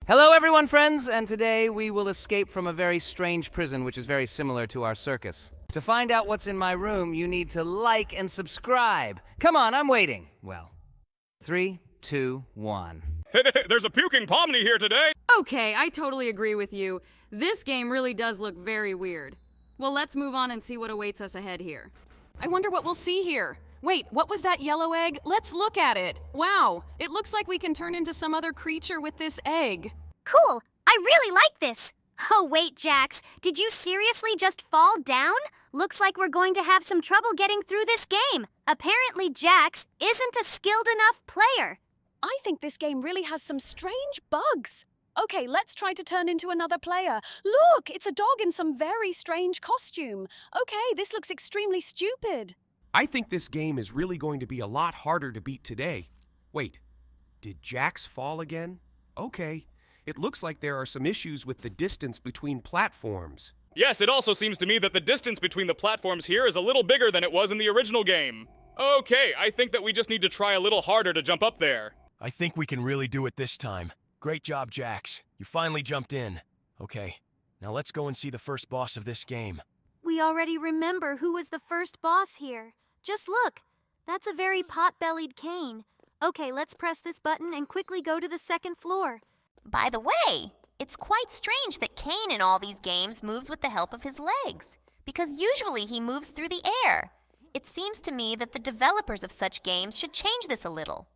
Hello, everyone, friends, and today we will escape from a very strange prison, which is very similar to our circus. To find out what's in my room, you need to like and subscribe. Come on, I'm waiting. Well, 3, 2, 1. There's a puking Pomni here today! Okay, I totally agree with you. This game really does look very weird. Well, let's move on and see what awaits us ahead here. I wonder what we'll see here. Wait, what was that yellow egg? Let's look at it. Wow, it looks like we can turn into some other creature with this egg. Cool! I really like this! Oh wait, Jax, did you seriously just fall down? Looks like we're going to have some trouble getting through this game. Apparently Jax isn't a skilled enough player. I think this game really has some strange bugs. Okay, let's try to turn into another player. Look, it's a dog in some very strange costume. Okay, this looks extremely stupid. I think this game is really going to be a lot harder to beat today. Wait, did Jax fall again? Okay, it looks like there are some issues with the distance between platforms. Yes, it also seems to me that the distance between the platforms here is a little bigger than it was in the original game. Okay, I think that we just need to try a little harder to jump up there. I think we can really do it this time. Great job, Jax. You finally jumped in. Okay, now let's go and see the first boss of this game. We already remember who was the first boss here. Just look, that's a very pot-bellied cane. Okay, let's press this button and quickly go to the second floor. By the way, it's quite strange that Kane in all these games moves with the help of his legs, because usually he moves through the air. It seems to me that the developers of such games should change this a little.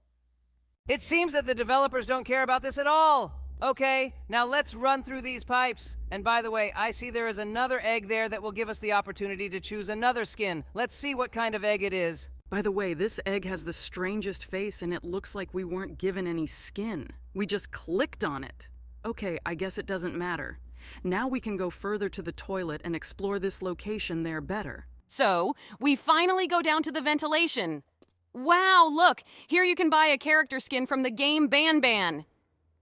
It seems that the developers don't care about this at all. Okay, now let's run through these pipes. And by the way, I see there is another egg there that will give us the opportunity to choose another skin. Let's see what kind of egg it is. By the way, this egg has the strangest face and it looks like we weren't given any skin. We just clicked on it. Okay, I guess it doesn't matter. Now we can go further to the toilet and explore this location there better. So, we finally go down to the ventilation. Wow, look, here you can buy a character skin from the game Ban.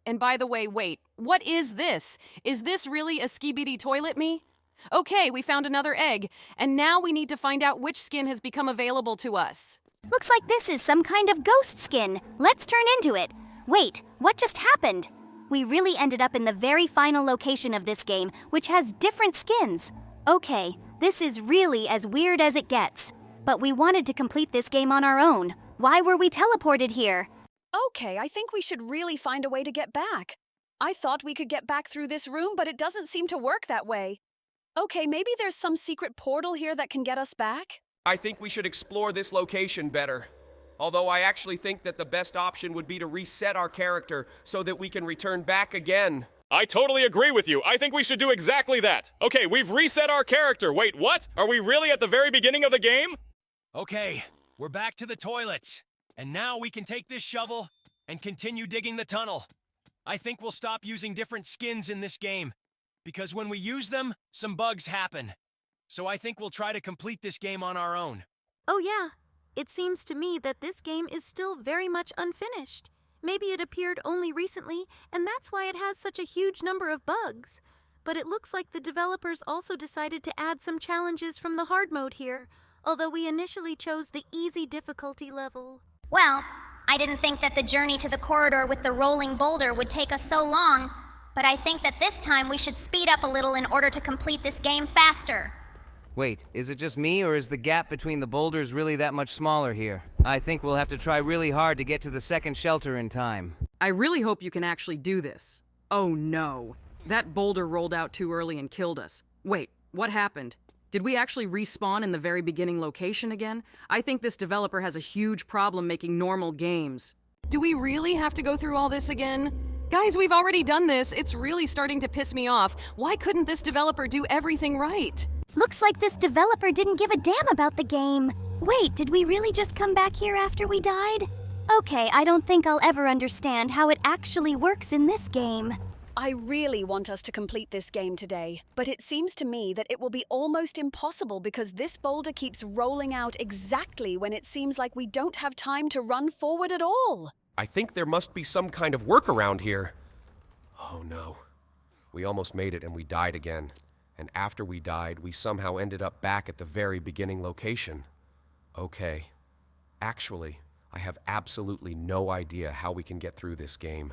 And by the way, wait, what is this? Is this really a skibidi toilet me? Okay, we found another egg, and now we need to find out which skin has become available to us. Looks like this is some kind of ghost skin. Let's turn into it. Wait, what just happened? We really ended up in the very final location of this game, which has different skins. Okay, this is really as weird as it gets. But we wanted to complete this game on our own. Why were we teleported here? Okay, I think we should really find a way to get back. I thought we could get back through this room, but it doesn't seem to work that way. Okay, maybe there's some secret portal here that can get us back? I think we should explore this location better. Although I actually think that the best option would be to reset our character so that we can return back again. I totally agree with you. I think we should do exactly that. Okay, we've reset our character. Wait, what? Are we really at the very beginning of the game? Okay, we're back to the toilets. And now we can take this shovel and continue digging the tunnel. I think we'll stop using different skins in this game, because when we use them, some bugs happen. So I think we'll try to complete this game on our own. Oh yeah, it seems to me that this game is still very much unfinished. Maybe it appeared only recently, and that's why it has such a huge number of bugs. But it looks like the developers also decided to add some challenges from the hard mode here, although we initially chose the easy difficulty level. Well, I didn't think that the journey to the corridor with the rolling boulder would take us so long, but I think that this time we should speed up a little in order to complete this game faster. Wait, is it just me, or is the gap between the boulders really that much smaller here? I think we'll have to try really hard to get to the second shelter in time. I really hope you can actually do this. Oh no, that boulder rolled out too early and killed us. Wait, what happened? Did we actually respawn in the very beginning location again? I think this developer has a huge problem making normal games. Do we really have to go through all this again? Guys, we've already done this. It's really starting to piss me off. Why couldn't this developer do everything right? Looks like this developer didn't give a damn about the game. Wait, did we really just come back here after we died? Okay, I don't think I'll ever understand how it actually works in this game. I really want us to complete this game today, but it seems to me that it will be almost impossible because this boulder keeps rolling out exactly when it seems like we don't have time to run forward at all. I think there must be some kind of workaround here. Oh no. We almost made it and we died again. And after we died, we somehow ended up back at the very beginning location. Okay. Actually, I have absolutely no idea how we can get through this game.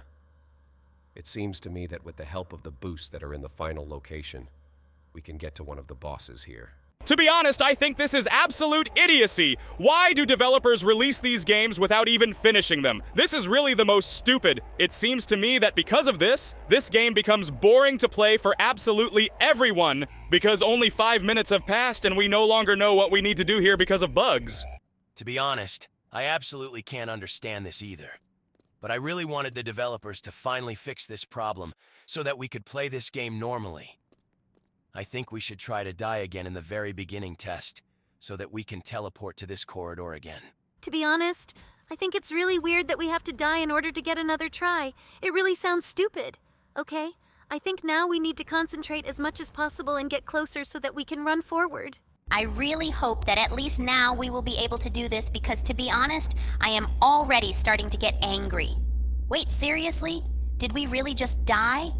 It seems to me that with the help of the boosts that are in the final location, we can get to one of the bosses here. To be honest, I think this is absolute idiocy. Why do developers release these games without even finishing them? This is really the most stupid. It seems to me that because of this game becomes boring to play for absolutely everyone because only 5 minutes have passed and we no longer know what we need to do here because of bugs. To be honest, I absolutely can't understand this either. But I really wanted the developers to finally fix this problem so that we could play this game normally. I think we should try to die again in the very beginning test, so that we can teleport to this corridor again. To be honest, I think it's really weird that we have to die in order to get another try. It really sounds stupid. Okay, I think now we need to concentrate as much as possible and get closer so that we can run forward. I really hope that at least now we will be able to do this because, to be honest, I am already starting to get angry. Wait, seriously? Did we really just die?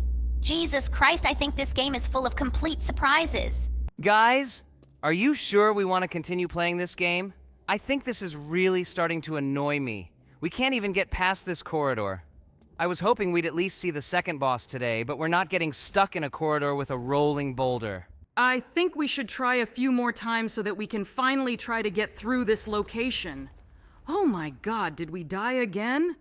Jesus Christ, I think this game is full of complete surprises. Guys, are you sure we want to continue playing this game? I think this is really starting to annoy me. We can't even get past this corridor. I was hoping we'd at least see the second boss today, but we're not getting stuck in a corridor with a rolling boulder. I think we should try a few more times so that we can finally try to get through this location. Oh my god, did we die again?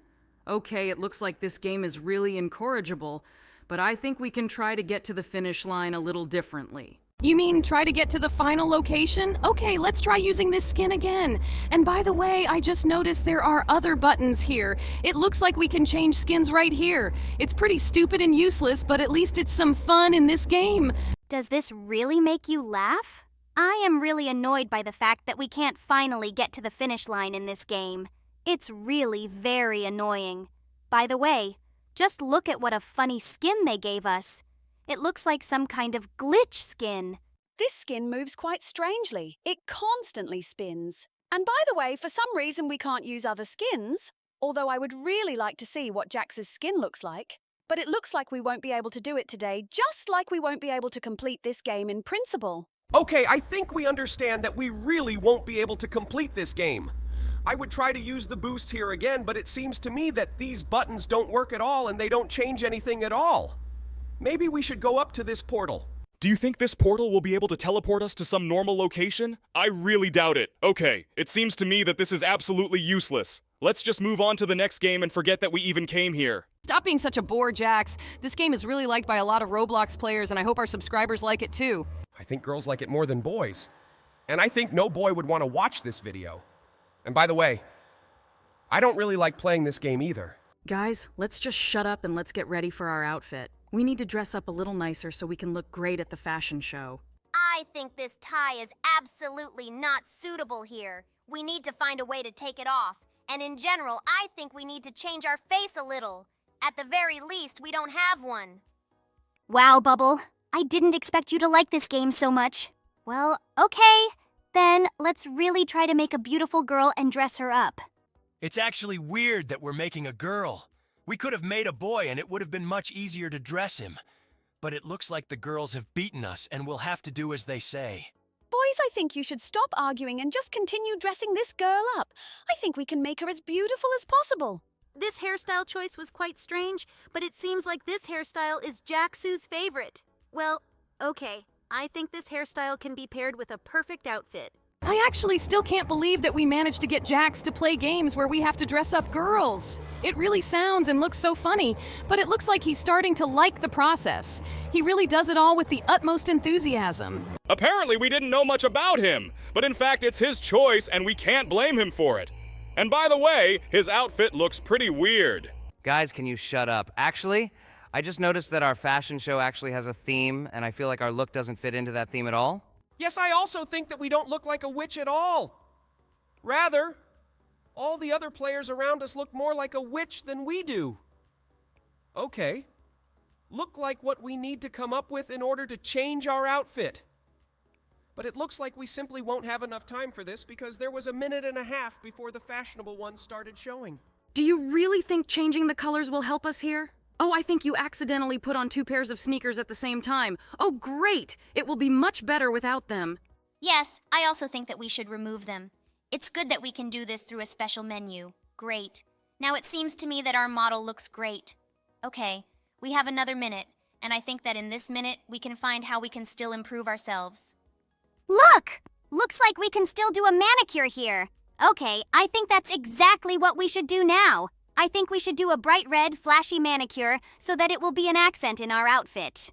Okay, it looks like this game is really incorrigible, but I think we can try to get to the finish line a little differently. You mean try to get to the final location? Okay, let's try using this skin again. And by the way, I just noticed there are other buttons here. It looks like we can change skins right here. It's pretty stupid and useless, but at least it's some fun in this game. Does this really make you laugh? I am really annoyed by the fact that we can't finally get to the finish line in this game. It's really very annoying. By the way, just look at what a funny skin they gave us. It looks like some kind of glitch skin. This skin moves quite strangely. It constantly spins. And by the way, for some reason we can't use other skins, although I would really like to see what Jax's skin looks like. But it looks like we won't be able to do it today, just like we won't be able to complete this game in principle. Okay, I think we understand that we really won't be able to complete this game. I would try to use the boost here again, but it seems to me that these buttons don't work at all and they don't change anything at all. Maybe we should go up to this portal. Do you think this portal will be able to teleport us to some normal location? I really doubt it. Okay, it seems to me that this is absolutely useless. Let's just move on to the next game and forget that we even came here. Stop being such a bore, Jax. This game is really liked by a lot of Roblox players, and I hope our subscribers like it too. I think girls like it more than boys. And I think no boy would want to watch this video. And by the way, I don't really like playing this game either. Guys, let's just shut up and let's get ready for our outfit. We need to dress up a little nicer so we can look great at the fashion show. I think this tie is absolutely not suitable here. We need to find a way to take it off. And in general, I think we need to change our face a little. At the very least, we don't have one. Wow, Bubble. I didn't expect you to like this game so much. Well, okay. Then let's really try to make a beautiful girl and dress her up. It's actually weird that we're making a girl. We could have made a boy and it would have been much easier to dress him. But it looks like the girls have beaten us and we'll have to do as they say. Boys, I think you should stop arguing and just continue dressing this girl up. I think we can make her as beautiful as possible. This hairstyle choice was quite strange, but it seems like this hairstyle is Jaxu's favorite. Well, okay. I think this hairstyle can be paired with a perfect outfit. I actually still can't believe that we managed to get Jax to play games where we have to dress up girls. It really sounds and looks so funny, but it looks like he's starting to like the process. He really does it all with the utmost enthusiasm. Apparently we didn't know much about him, but in fact it's his choice and we can't blame him for it. And by the way, his outfit looks pretty weird. Guys, can you shut up? Actually, I just noticed that our fashion show actually has a theme, and I feel like our look doesn't fit into that theme at all. Yes, I also think that we don't look like a witch at all. Rather, all the other players around us look more like a witch than we do. Okay. Look like what we need to come up with in order to change our outfit. But it looks like we simply won't have enough time for this because there was a minute and a half before the fashionable ones started showing. Do you really think changing the colors will help us here? Oh, I think you accidentally put on 2 pairs of sneakers at the same time. Oh, great! It will be much better without them. Yes, I also think that we should remove them. It's good that we can do this through a special menu. Great. Now it seems to me that our model looks great. Okay, We have another minute, and I think that in this minute, we can find how we can still improve ourselves. Look! Looks like we can still do a manicure here. Okay, I think that's exactly what we should do now. I think we should do a bright red, flashy manicure so that it will be an accent in our outfit.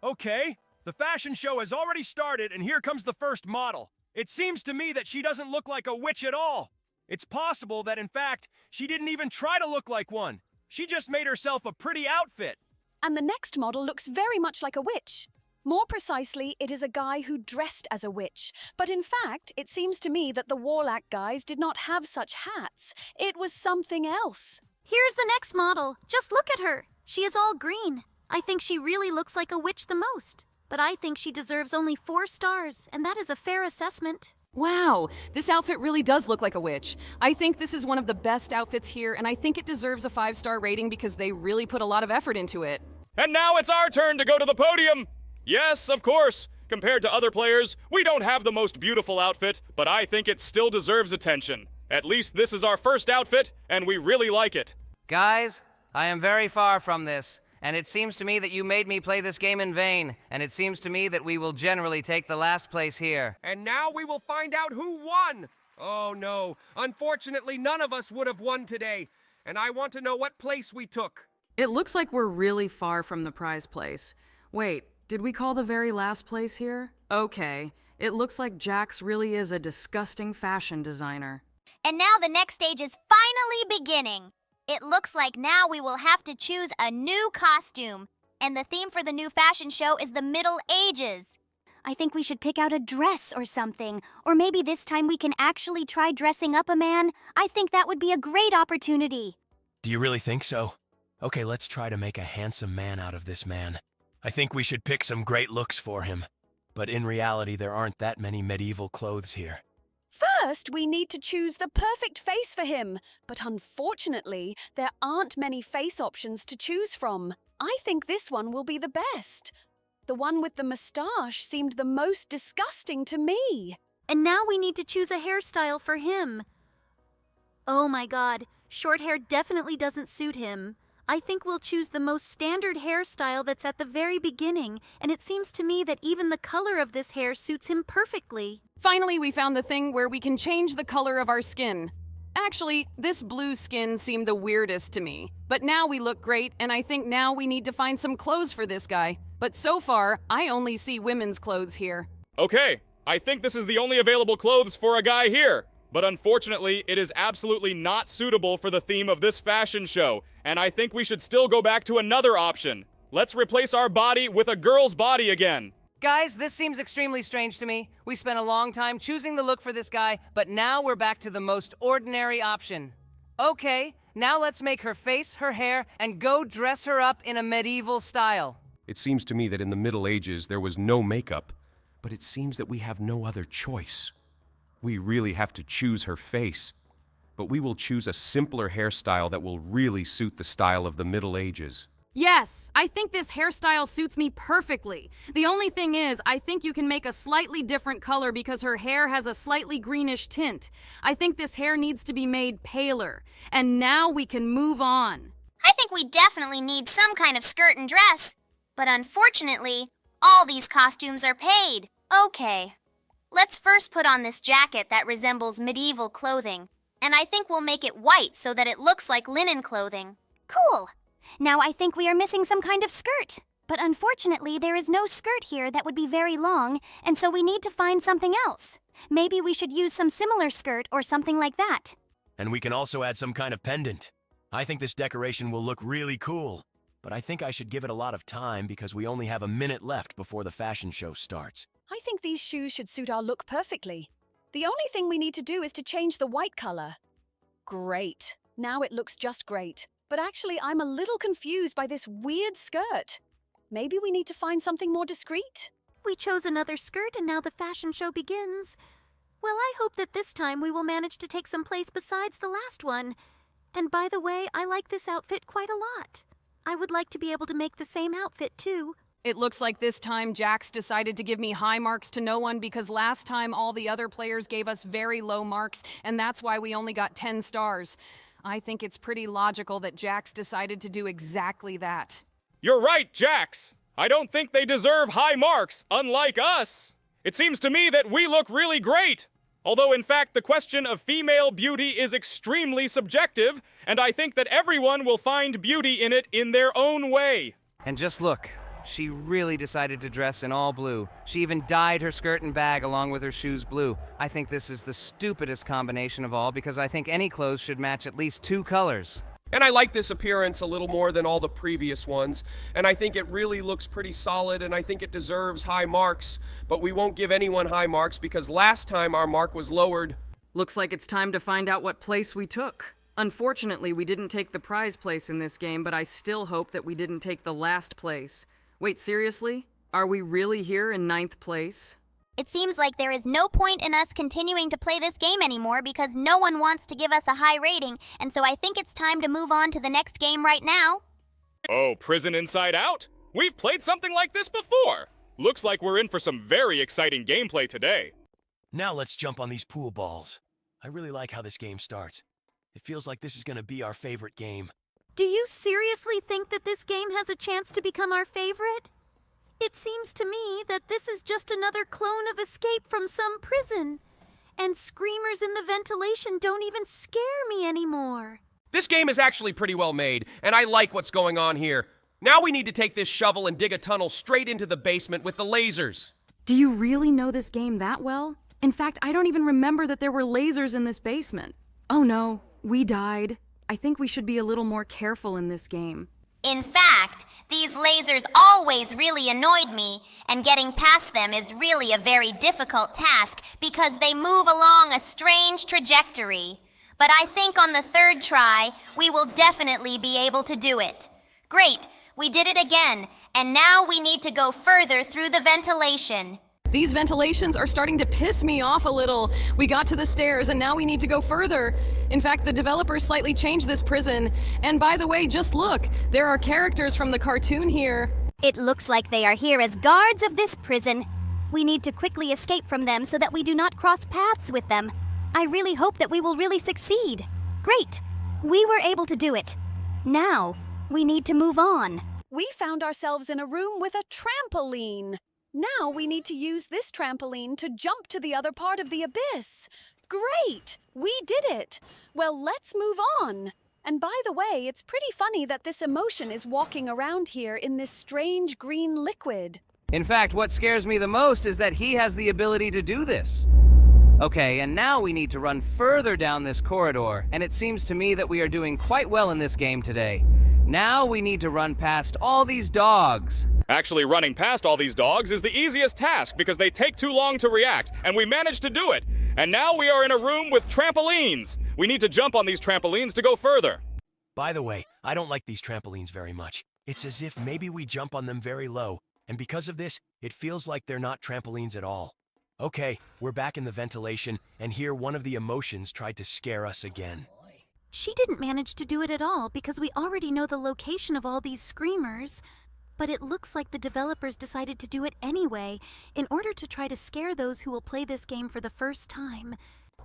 Okay, the fashion show has already started, and here comes the first model. It seems to me that she doesn't look like a witch at all. It's possible that, in fact, she didn't even try to look like one. She just made herself a pretty outfit. And the next model looks very much like a witch. More precisely, it is a guy who dressed as a witch. But in fact, it seems to me that the Warlock guys did not have such hats. It was something else. Here's the next model. Just look at her. She is all green. I think she really looks like a witch the most. But I think she deserves only 4 stars, and that is a fair assessment. Wow, this outfit really does look like a witch. I think this is one of the best outfits here, and I think it deserves a 5-star rating because they really put a lot of effort into it. And now it's our turn to go to the podium. Yes, of course. Compared to other players, we don't have the most beautiful outfit, but I think it still deserves attention. At least this is our first outfit, and we really like it. Guys, I am very far from this, and it seems to me that you made me play this game in vain, and it seems to me that we will generally take the last place here. And now we will find out who won! Oh no, unfortunately none of us would have won today, and I want to know what place we took. It looks like we're really far from the prize place. Wait, did we call the very last place here? Okay, it looks like Jax really is a disgusting fashion designer. And now the next stage is finally beginning. It looks like now we will have to choose a new costume. And the theme for the new fashion show is the Middle Ages. I think we should pick out a dress or something. Or maybe this time we can actually try dressing up a man. I think that would be a great opportunity. Do you really think so? Okay, let's try to make a handsome man out of this man. I think we should pick some great looks for him. But in reality, there aren't that many medieval clothes here. First, we need to choose the perfect face for him. But unfortunately, there aren't many face options to choose from. I think this one will be the best. The one with the moustache seemed the most disgusting to me. And now we need to choose a hairstyle for him. Oh my god, short hair definitely doesn't suit him. I think we'll choose the most standard hairstyle that's at the very beginning, and it seems to me that even the color of this hair suits him perfectly. Finally, we found the thing where we can change the color of our skin. Actually, this blue skin seemed the weirdest to me. But now we look great, and I think now we need to find some clothes for this guy. But so far, I only see women's clothes here. Okay, I think this is the only available clothes for a guy here. But unfortunately, it is absolutely not suitable for the theme of this fashion show, and I think we should still go back to another option. Let's replace our body with a girl's body again. Guys, this seems extremely strange to me. We spent a long time choosing the look for this guy, but now we're back to the most ordinary option. Okay, now let's make her face, her hair, and go dress her up in a medieval style. It seems to me that in the Middle Ages there was no makeup, but it seems that we have no other choice. We really have to choose her face, but we will choose a simpler hairstyle that will really suit the style of the Middle Ages. Yes, I think this hairstyle suits me perfectly. The only thing is, I think you can make a slightly different color because her hair has a slightly greenish tint. I think this hair needs to be made paler. And now we can move on. I think we definitely need some kind of skirt and dress. But unfortunately, all these costumes are paid. Okay. Let's first put on this jacket that resembles medieval clothing. And I think we'll make it white so that it looks like linen clothing. Cool. Now I think we are missing some kind of skirt. But unfortunately, there is no skirt here that would be very long, and so we need to find something else. Maybe we should use some similar skirt or something like that. And we can also add some kind of pendant. I think this decoration will look really cool. But I think I should give it a lot of time because we only have a minute left before the fashion show starts. I think these shoes should suit our look perfectly. The only thing we need to do is to change the white color. Great. Now it looks just great. But actually, I'm a little confused by this weird skirt. Maybe we need to find something more discreet? We chose another skirt and now the fashion show begins. Well, I hope that this time we will manage to take some place besides the last one. And by the way, I like this outfit quite a lot. I would like to be able to make the same outfit too. It looks like this time Jax decided to give me high marks to no one because last time all the other players gave us very low marks, and that's why we only got 10 stars. I think it's pretty logical that Jax decided to do exactly that. You're right, Jax. I don't think they deserve high marks, unlike us. It seems to me that we look really great. Although, in fact, the question of female beauty is extremely subjective, and I think that everyone will find beauty in it in their own way. And just look, she really decided to dress in all blue. She even dyed her skirt and bag along with her shoes blue. I think this is the stupidest combination of all because I think any clothes should match at least 2 colors. And I like this appearance a little more than all the previous ones, and I think it really looks pretty solid, and I think it deserves high marks, but we won't give anyone high marks because last time our mark was lowered. Looks like it's time to find out what place we took. Unfortunately, we didn't take the prize place in this game, but I still hope that we didn't take the last place. Wait, seriously? Are we really here in 9th place? It seems like there is no point in us continuing to play this game anymore because no one wants to give us a high rating, and so I think it's time to move on to the next game right now. Oh, Prison Inside Out? We've played something like this before. Looks like we're in for some very exciting gameplay today. Now let's jump on these pool balls. I really like how this game starts. It feels like this is going to be our favorite game. Do you seriously think that this game has a chance to become our favorite? It seems to me that this is just another clone of Escape from some prison. And screamers in the ventilation don't even scare me anymore. This game is actually pretty well made, and I like what's going on here. Now we need to take this shovel and dig a tunnel straight into the basement with the lasers. Do you really know this game that well? In fact, I don't even remember that there were lasers in this basement. Oh no, we died. I think we should be a little more careful in this game. In fact, these lasers always really annoyed me, and getting past them is really a very difficult task because they move along a strange trajectory. But I think on the 3rd try, we will definitely be able to do it. Great, we did it again, and now we need to go further through the ventilation. These ventilations are starting to piss me off a little. We got to the stairs and now we need to go further. In fact, the developers slightly changed this prison. And by the way, just look, there are characters from the cartoon here. It looks like they are here as guards of this prison. We need to quickly escape from them so that we do not cross paths with them. I really hope that we will really succeed. Great! We were able to do it. Now, we need to move on. We found ourselves in a room with a trampoline. Now we need to use this trampoline to jump to the other part of the abyss. Great! We did it! Well, let's move on. And by the way, it's pretty funny that this emotion is walking around here in this strange green liquid. In fact, what scares me the most is that he has the ability to do this. Okay, and now we need to run further down this corridor, and it seems to me that we are doing quite well in this game today. Now we need to run past all these dogs. Actually, running past all these dogs is the easiest task because they take too long to react, and we managed to do it. And now we are in a room with trampolines. We need to jump on these trampolines to go further. By the way, I don't like these trampolines very much. It's as if maybe we jump on them very low, and because of this, it feels like they're not trampolines at all. Okay, we're back in the ventilation, and here one of the emotions tried to scare us again. She didn't manage to do it at all because we already know the location of all these screamers. But it looks like the developers decided to do it anyway, in order to try to scare those who will play this game for the first time.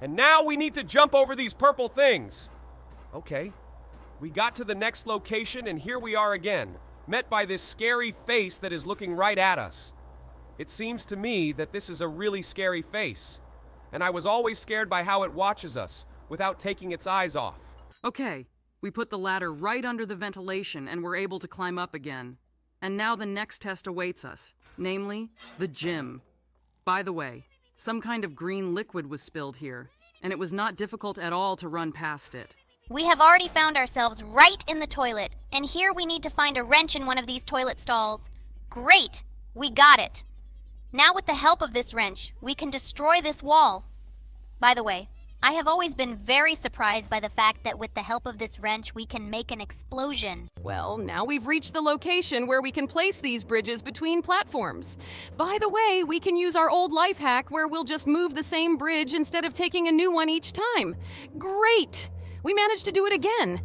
And now we need to jump over these purple things. Okay, we got to the next location and here we are again, met by this scary face that is looking right at us. It seems to me that this is a really scary face, and I was always scared by how it watches us, without taking its eyes off. Okay, we put the ladder right under the ventilation and we're able to climb up again. And now the next test awaits us, namely, the gym. By the way, some kind of green liquid was spilled here, and it was not difficult at all to run past it. We have already found ourselves right in the toilet, and here we need to find a wrench in one of these toilet stalls. Great! We got it! Now with the help of this wrench, we can destroy this wall. By the way, I have always been very surprised by the fact that with the help of this wrench, we can make an explosion. Well, now we've reached the location where we can place these bridges between platforms. By the way, we can use our old life hack where we'll just move the same bridge instead of taking a new one each time. Great! We managed to do it again.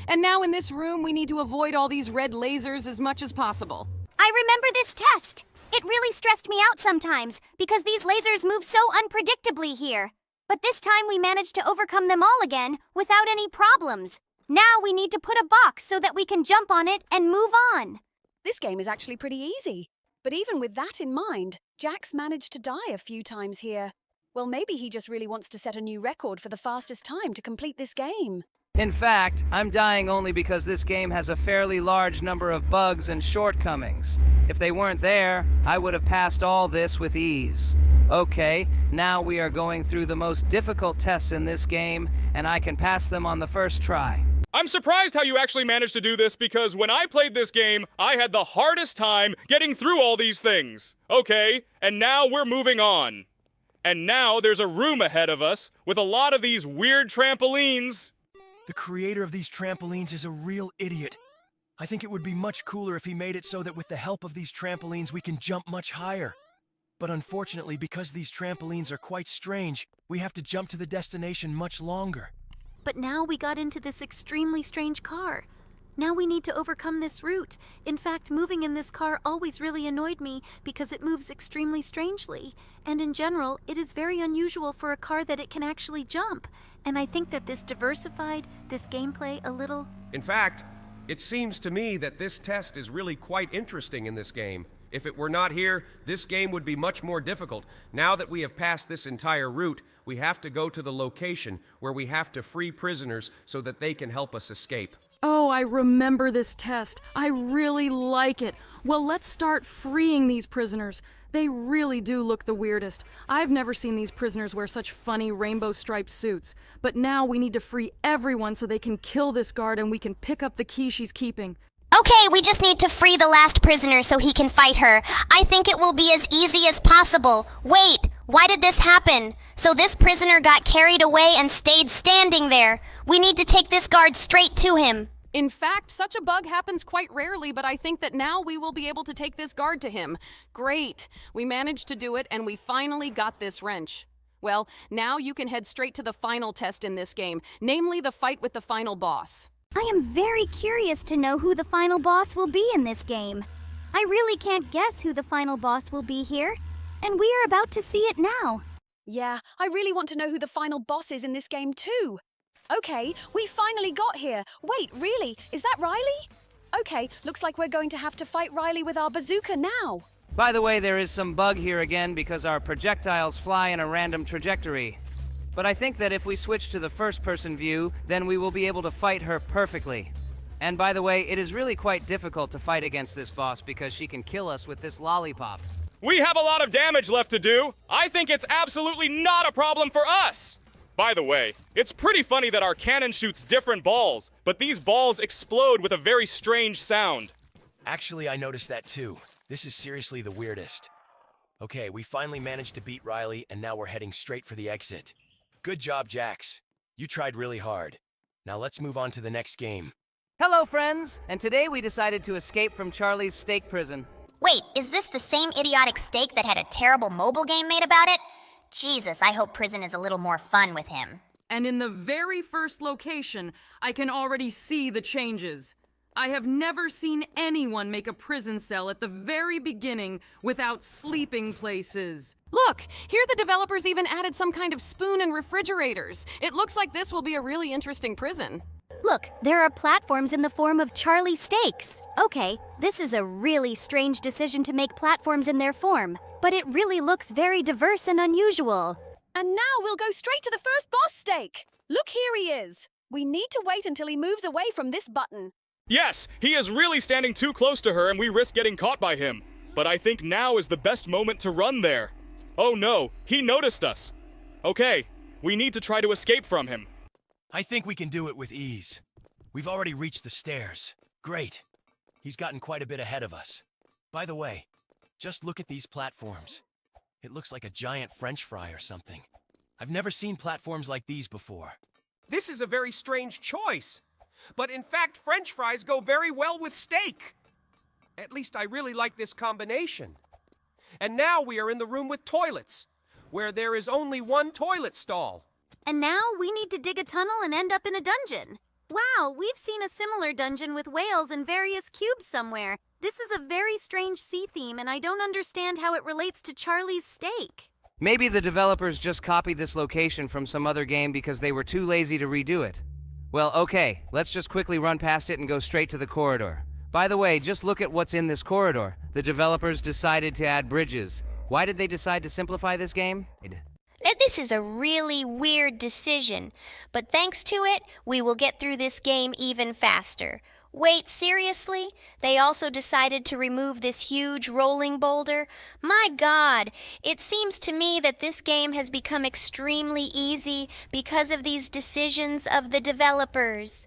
And now in this room, we need to avoid all these red lasers as much as possible. I remember this test. It really stressed me out sometimes because these lasers move so unpredictably here. But this time we managed to overcome them all again without any problems. Now we need to put a box so that we can jump on it and move on. This game is actually pretty easy. But even with that in mind, Jax managed to die a few times here. Well, maybe he just really wants to set a new record for the fastest time to complete this game. In fact, I'm dying only because this game has a fairly large number of bugs and shortcomings. If they weren't there, I would have passed all this with ease. Okay, now we are going through the most difficult tests in this game, and I can pass them on the first try. I'm surprised how you actually managed to do this because when I played this game, I had the hardest time getting through all these things. Okay, and now we're moving on. And now there's a room ahead of us with a lot of these weird trampolines. The creator of these trampolines is a real idiot. I think it would be much cooler if he made it so that with the help of these trampolines we can jump much higher. But unfortunately, because these trampolines are quite strange, we have to jump to the destination much longer. But now we got into this extremely strange car. Now we need to overcome this route. In fact, moving in this car always really annoyed me because it moves extremely strangely. And in general, it is very unusual for a car that it can actually jump. And I think that this diversified this gameplay a little. In fact, it seems to me that this test is really quite interesting in this game. If it were not here, this game would be much more difficult. Now that we have passed this entire route, we have to go to the location where we have to free prisoners so that they can help us escape. Oh, I remember this test. I really like it. Well, let's start freeing these prisoners. They really do look the weirdest. I've never seen these prisoners wear such funny rainbow-striped suits. But now we need to free everyone so they can kill this guard and we can pick up the key she's keeping. Okay, we just need to free the last prisoner so he can fight her. I think it will be as easy as possible. Wait, why did this happen? So this prisoner got carried away and stayed standing there. We need to take this guard straight to him. In fact, such a bug happens quite rarely, but I think that now we will be able to take this guard to him. Great. We managed to do it, and we finally got this wrench. Well, now you can head straight to the final test in this game, namely the fight with the final boss. I am very curious to know who the final boss will be in this game. I really can't guess who the final boss will be here, and we are about to see it now. Yeah, I really want to know who the final boss is in this game too. Okay, we finally got here. Wait, really? Is that Riley? Okay, looks like we're going to have to fight Riley with our bazooka now. By the way, there is some bug here again because our projectiles fly in a random trajectory. But I think that if we switch to the first-person view, then we will be able to fight her perfectly. And by the way, it is really quite difficult to fight against this boss because she can kill us with this lollipop. We have a lot of damage left to do. I think it's absolutely not a problem for us. By the way, it's pretty funny that our cannon shoots different balls, but these balls explode with a very strange sound. Actually, I noticed that too. This is seriously the weirdest. Okay, we finally managed to beat Riley, and now we're heading straight for the exit. Good job, Jax. You tried really hard. Now let's move on to the next game. Hello, friends! And today we decided to escape from Charlie's steak prison. Wait, is this the same idiotic steak that had a terrible mobile game made about it? Jesus, I hope prison is a little more fun with him. And in the very first location, I can already see the changes. I have never seen anyone make a prison cell at the very beginning without sleeping places. Look, here the developers even added some kind of spoon and refrigerators. It looks like this will be a really interesting prison. Look, there are platforms in the form of Charlie steaks. Okay, this is a really strange decision to make platforms in their form, but it really looks very diverse and unusual. And now we'll go straight to the first boss steak. Look, here he is. We need to wait until he moves away from this button. Yes, he is really standing too close to her and we risk getting caught by him. But I think now is the best moment to run there. Oh no, he noticed us. Okay, we need to try to escape from him. I think we can do it with ease. We've already reached the stairs. Great. He's gotten quite a bit ahead of us. By the way, just look at these platforms. It looks like a giant French fry or something. I've never seen platforms like these before. This is a very strange choice. But in fact, French fries go very well with steak. At least I really like this combination. And now we are in the room with toilets, where there is only one toilet stall. And now we need to dig a tunnel and end up in a dungeon. Wow, we've seen a similar dungeon with whales and various cubes somewhere. This is a very strange sea theme, and I don't understand how it relates to Charlie's steak. Maybe the developers just copied this location from some other game because they were too lazy to redo it. Well, okay, let's just quickly run past it and go straight to the corridor. By the way, just look at what's in this corridor. The developers decided to add bridges. Why did they decide to simplify this game? Now, this is a really weird decision, but thanks to it, we will get through this game even faster. Wait, seriously? They also decided to remove this huge rolling boulder? My God, it seems to me that this game has become extremely easy because of these decisions of the developers.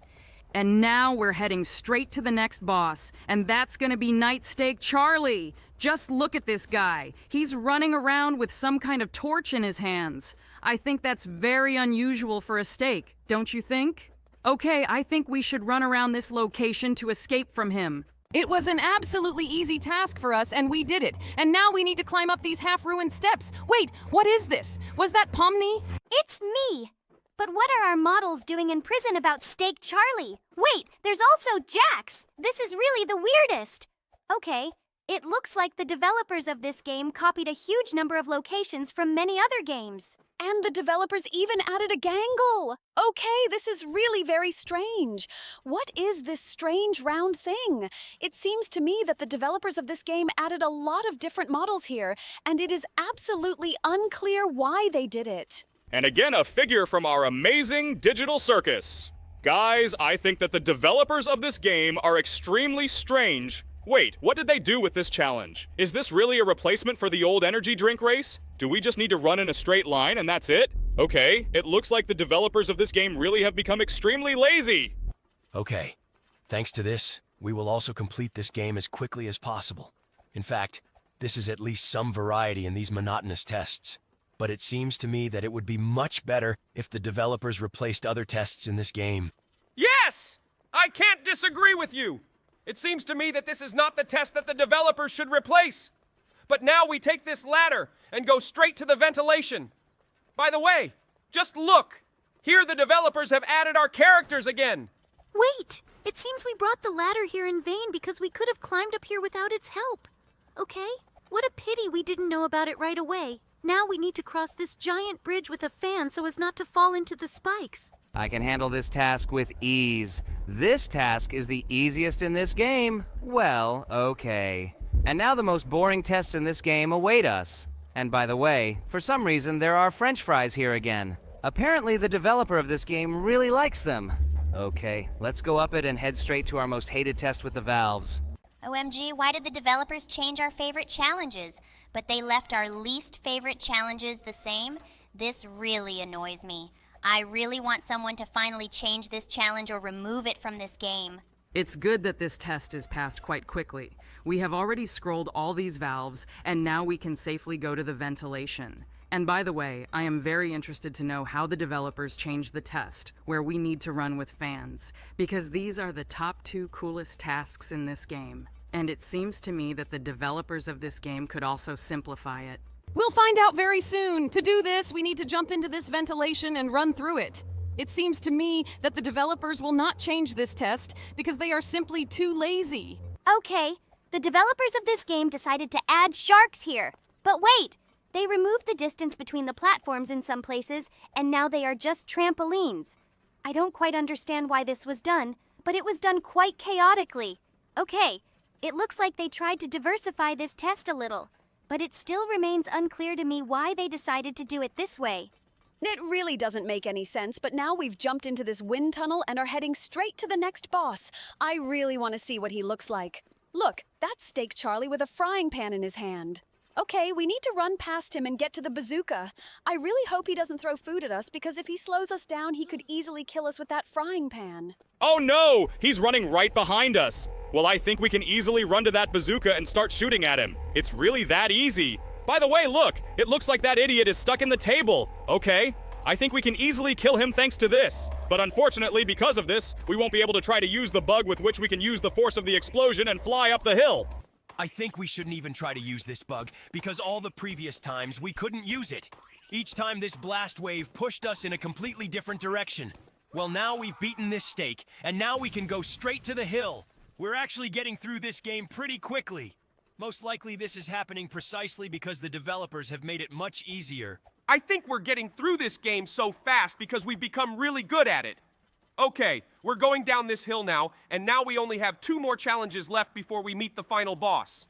And now we're heading straight to the next boss, and that's gonna be Night Steak Charlie. Just look at this guy. He's running around with some kind of torch in his hands. I think that's very unusual for a steak, don't you think? Okay, I think we should run around this location to escape from him. It was an absolutely easy task for us, and we did it. And now we need to climb up these half-ruined steps. Wait, what is this? Was that Pomni? It's me! But what are our models doing in prison about Steak Charlie? Wait, there's also Jax! This is really the weirdest! Okay, it looks like the developers of this game copied a huge number of locations from many other games. And the developers even added a gangle. Okay, this is really very strange. What is this strange round thing? It seems to me that the developers of this game added a lot of different models here, and it is absolutely unclear why they did it. And again, a figure from our amazing digital circus. Guys, I think that the developers of this game are extremely strange. Wait, what did they do with this challenge? Is this really a replacement for the old energy drink race? Do we just need to run in a straight line and that's it? Okay, it looks like the developers of this game really have become extremely lazy. Okay, thanks to this, we will also complete this game as quickly as possible. In fact, this is at least some variety in these monotonous tests. But it seems to me that it would be much better if the developers replaced other tests in this game. Yes! I can't disagree with you! It seems to me that this is not the test that the developers should replace. But now we take this ladder and go straight to the ventilation. By the way, just look! Here the developers have added our characters again! Wait! It seems we brought the ladder here in vain because we could have climbed up here without its help. Okay? What a pity we didn't know about it right away. Now we need to cross this giant bridge with a fan so as not to fall into the spikes. I can handle this task with ease. This task is the easiest in this game. Well, okay. And now the most boring tests in this game await us. And by the way, for some reason there are French fries here again. Apparently the developer of this game really likes them. Okay, let's go up it and head straight to our most hated test with the valves. OMG, why did the developers change our favorite challenges, but they left our least favorite challenges the same? This really annoys me. I really want someone to finally change this challenge or remove it from this game. It's good that this test is passed quite quickly. We have already scrolled all these valves, and now we can safely go to the ventilation. And by the way, I am very interested to know how the developers changed the test, where we need to run with fans, because these are the top 2 coolest tasks in this game. And it seems to me that the developers of this game could also simplify it. We'll find out very soon. To do this, we need to jump into this ventilation and run through it. It seems to me that the developers will not change this test because they are simply too lazy. Okay, the developers of this game decided to add sharks here. But wait, they removed the distance between the platforms in some places, and now they are just trampolines. I don't quite understand why this was done, but it was done quite chaotically. Okay, it looks like they tried to diversify this test a little, but it still remains unclear to me why they decided to do it this way. It really doesn't make any sense, but now we've jumped into this wind tunnel and are heading straight to the next boss. I really want to see what he looks like. Look, that's Steak Charlie with a frying pan in his hand. Okay, we need to run past him and get to the bazooka. I really hope he doesn't throw food at us, because if he slows us down, he could easily kill us with that frying pan. Oh no! He's running right behind us! Well, I think we can easily run to that bazooka and start shooting at him. It's really that easy. By the way, look! It looks like that idiot is stuck in the table. Okay, I think we can easily kill him thanks to this. But unfortunately, because of this, we won't be able to try to use the bug with which we can use the force of the explosion and fly up the hill. I think we shouldn't even try to use this bug, because all the previous times we couldn't use it. Each time this blast wave pushed us in a completely different direction. Well, now we've beaten this steak, and now we can go straight to the hill. We're actually getting through this game pretty quickly. Most likely this is happening precisely because the developers have made it much easier. I think we're getting through this game so fast because we've become really good at it. Okay, we're going down this hill now, and now we only have 2 more challenges left before we meet the final boss.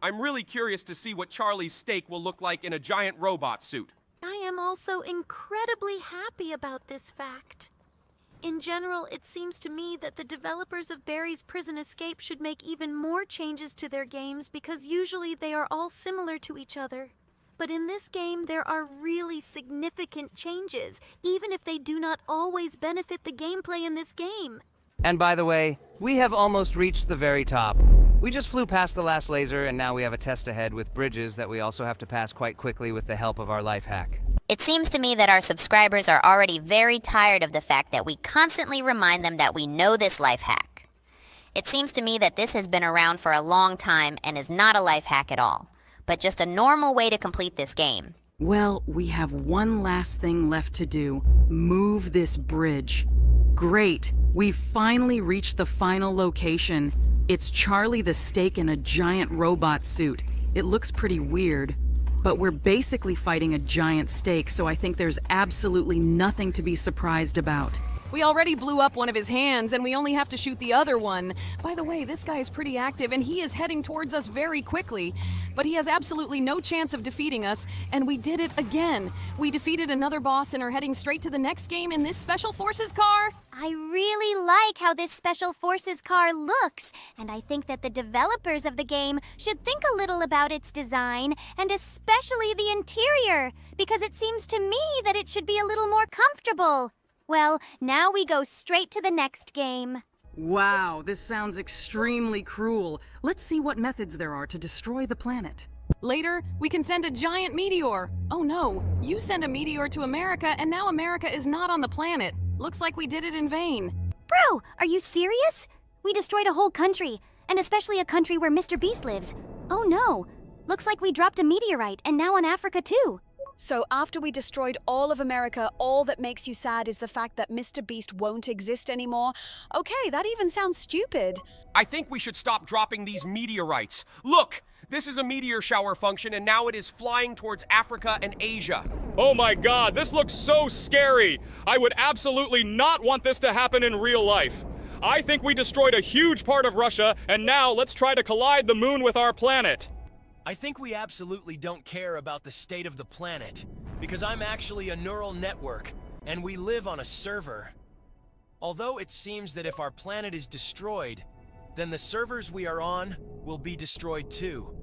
I'm really curious to see what Charlie's steak will look like in a giant robot suit. I am also incredibly happy about this fact. In general, it seems to me that the developers of Barry's Prison Escape should make even more changes to their games because usually they are all similar to each other. But in this game, there are really significant changes, even if they do not always benefit the gameplay in this game. And by the way, we have almost reached the very top. We just flew past the last laser, and now we have a test ahead with bridges that we also have to pass quite quickly with the help of our life hack. It seems to me that our subscribers are already very tired of the fact that we constantly remind them that we know this life hack. It seems to me that this has been around for a long time and is not a life hack at all, but just a normal way to complete this game. Well, we have one last thing left to do. Move this bridge. Great. We've finally reached the final location. It's Charlie the steak in a giant robot suit. It looks pretty weird, but we're basically fighting a giant steak, so I think there's absolutely nothing to be surprised about. We already blew up one of his hands, and we only have to shoot the other one. By the way, this guy is pretty active, and he is heading towards us very quickly. But he has absolutely no chance of defeating us, and we did it again. We defeated another boss and are heading straight to the next game in this Special Forces car. I really like how this Special Forces car looks, and I think that the developers of the game should think a little about its design, and especially the interior, because it seems to me that it should be a little more comfortable. Well, now we go straight to the next game. Wow, this sounds extremely cruel. Let's see what methods there are to destroy the planet. Later, we can send a giant meteor. Oh no, you send a meteor to America, and now America is not on the planet. Looks like we did it in vain. Bro, are you serious? We destroyed a whole country, and especially a country where Mr. Beast lives. Oh no, looks like we dropped a meteorite, and now on Africa too. So after we destroyed all of America, all that makes you sad is the fact that Mr. Beast won't exist anymore? Okay, that even sounds stupid. I think we should stop dropping these meteorites. Look, this is a meteor shower function, and now it is flying towards Africa and Asia. Oh my god, this looks so scary! I would absolutely not want this to happen in real life. I think we destroyed a huge part of Russia, and now let's try to collide the moon with our planet. I think we absolutely don't care about the state of the planet, because I'm actually a neural network, and we live on a server. Although it seems that if our planet is destroyed, then the servers we are on will be destroyed too,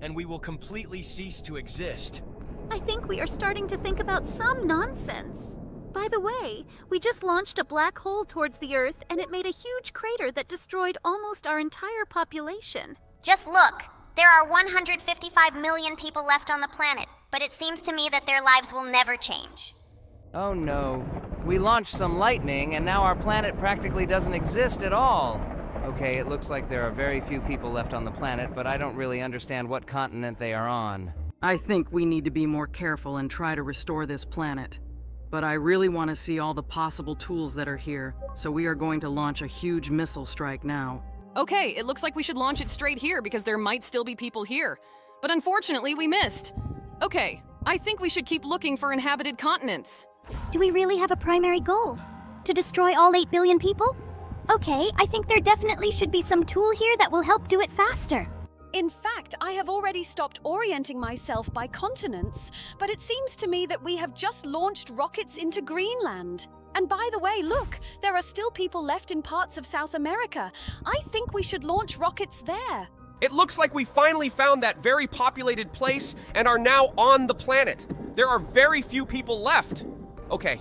and we will completely cease to exist. I think we are starting to think about some nonsense. By the way, we just launched a black hole towards the Earth, and it made a huge crater that destroyed almost our entire population. Just look. There are 155 million people left on the planet, but it seems to me that their lives will never change. Oh no. We launched some lightning, and now our planet practically doesn't exist at all. Okay, it looks like there are very few people left on the planet, but I don't really understand what continent they are on. I think we need to be more careful and try to restore this planet. But I really want to see all the possible tools that are here, so we are going to launch a huge missile strike now. Okay, it looks like we should launch it straight here because there might still be people here. But unfortunately, we missed. Okay, I think we should keep looking for inhabited continents. Do we really have a primary goal? To destroy all 8 billion people? Okay, I think there definitely should be some tool here that will help do it faster. In fact, I have already stopped orienting myself by continents, but it seems to me that we have just launched rockets into Greenland. And by the way, look, there are still people left in parts of South America. I think we should launch rockets there. It looks like we finally found that very populated place and are now on the planet. There are very few people left. Okay,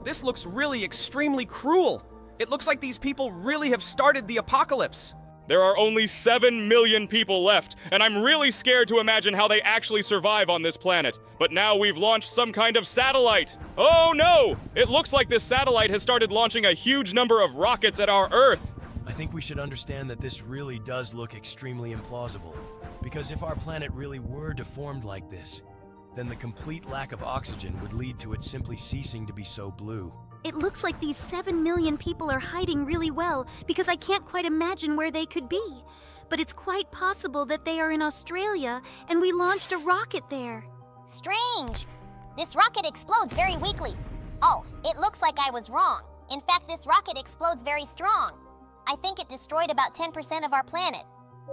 this looks really extremely cruel. It looks like these people really have started the apocalypse. There are only 7 million people left, and I'm really scared to imagine how they actually survive on this planet. But now we've launched some kind of satellite. Oh no! It looks like this satellite has started launching a huge number of rockets at our Earth. I think we should understand that this really does look extremely implausible, because if our planet really were deformed like this, then the complete lack of oxygen would lead to it simply ceasing to be so blue. It looks like these 7 million people are hiding really well because I can't quite imagine where they could be. But it's quite possible that they are in Australia and we launched a rocket there. Strange. This rocket explodes very weakly. Oh, it looks like I was wrong. In fact, this rocket explodes very strong. I think it destroyed about 10% of our planet.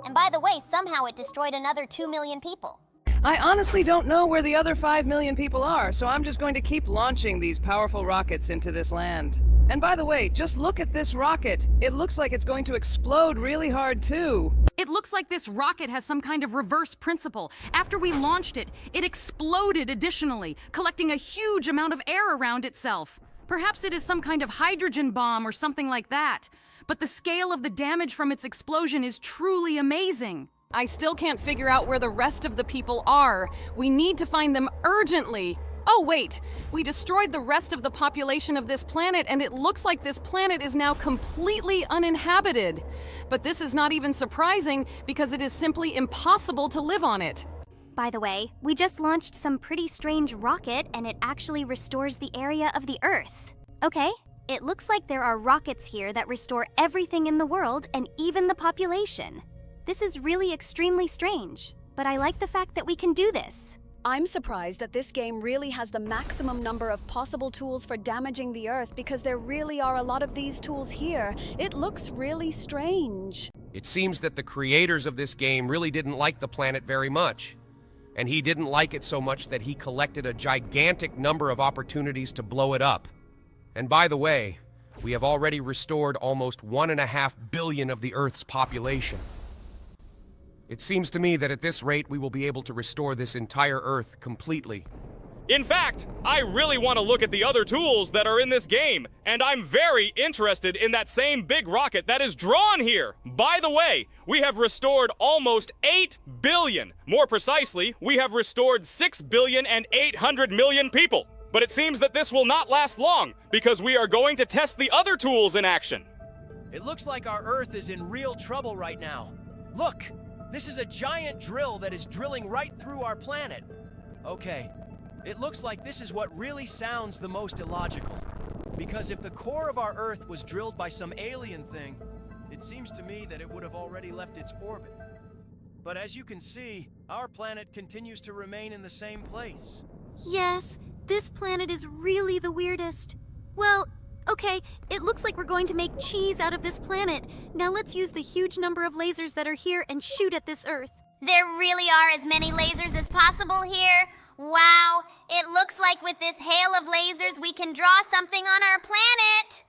And by the way, somehow it destroyed another 2 million people. I honestly don't know where the other 5 million people are, so I'm just going to keep launching these powerful rockets into this land. And by the way, just look at this rocket. It looks like it's going to explode really hard too. It looks like this rocket has some kind of reverse principle. After we launched it, it exploded additionally, collecting a huge amount of air around itself. Perhaps it is some kind of hydrogen bomb or something like that. But the scale of the damage from its explosion is truly amazing. I still can't figure out where the rest of the people are. We need to find them urgently. Oh, wait. We destroyed the rest of the population of this planet, and it looks like this planet is now completely uninhabited. But this is not even surprising because it is simply impossible to live on it. By the way, we just launched some pretty strange rocket and it actually restores the area of the Earth. Okay, it looks like there are rockets here that restore everything in the world and even the population. This is really extremely strange, but I like the fact that we can do this. I'm surprised that this game really has the maximum number of possible tools for damaging the Earth because there really are a lot of these tools here. It looks really strange. It seems that the creators of this game really didn't like the planet very much. And he didn't like it so much that he collected a gigantic number of opportunities to blow it up. And by the way, we have already restored almost 1.5 billion of the Earth's population. It seems to me that at this rate we will be able to restore this entire Earth completely. In fact, I really want to look at the other tools that are in this game, and I'm very interested in that same big rocket that is drawn here. By the way, we have restored almost 8 billion. More precisely, we have restored 6,800,000,000 people. But it seems that this will not last long, because we are going to test the other tools in action. It looks like our Earth is in real trouble right now. Look, this is a giant drill that is drilling right through our planet. Okay. It looks like this is what really sounds the most illogical. Because if the core of our Earth was drilled by some alien thing, it seems to me that it would have already left its orbit. But as you can see, our planet continues to remain in the same place. Yes, this planet is really the weirdest. Well, okay, it looks like we're going to make cheese out of this planet. Now let's use the huge number of lasers that are here and shoot at this Earth. There really are as many lasers as possible here. Wow, it looks like with this hail of lasers we can draw something on our planet.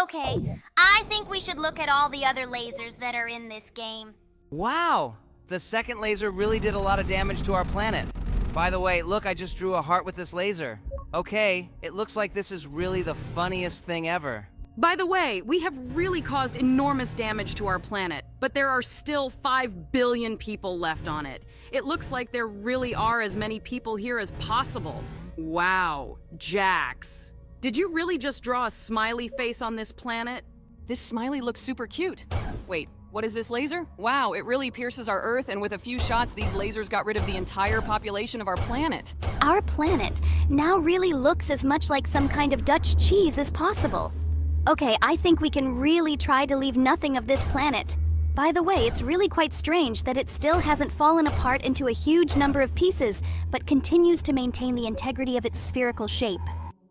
Okay, I think we should look at all the other lasers that are in this game. Wow, the second laser really did a lot of damage to our planet. By the way, look, I just drew a heart with this laser. Okay, it looks like this is really the funniest thing ever. By the way, we have really caused enormous damage to our planet, but there are still 5 billion people left on it. It looks like there really are as many people here as possible. Wow, Jax. Did you really just draw a smiley face on this planet? This smiley looks super cute. Wait, what is this laser? Wow, it really pierces our Earth, and with a few shots, these lasers got rid of the entire population of our planet. Our planet now really looks as much like some kind of Dutch cheese as possible. Okay, I think we can really try to leave nothing of this planet. By the way, it's really quite strange that it still hasn't fallen apart into a huge number of pieces, but continues to maintain the integrity of its spherical shape.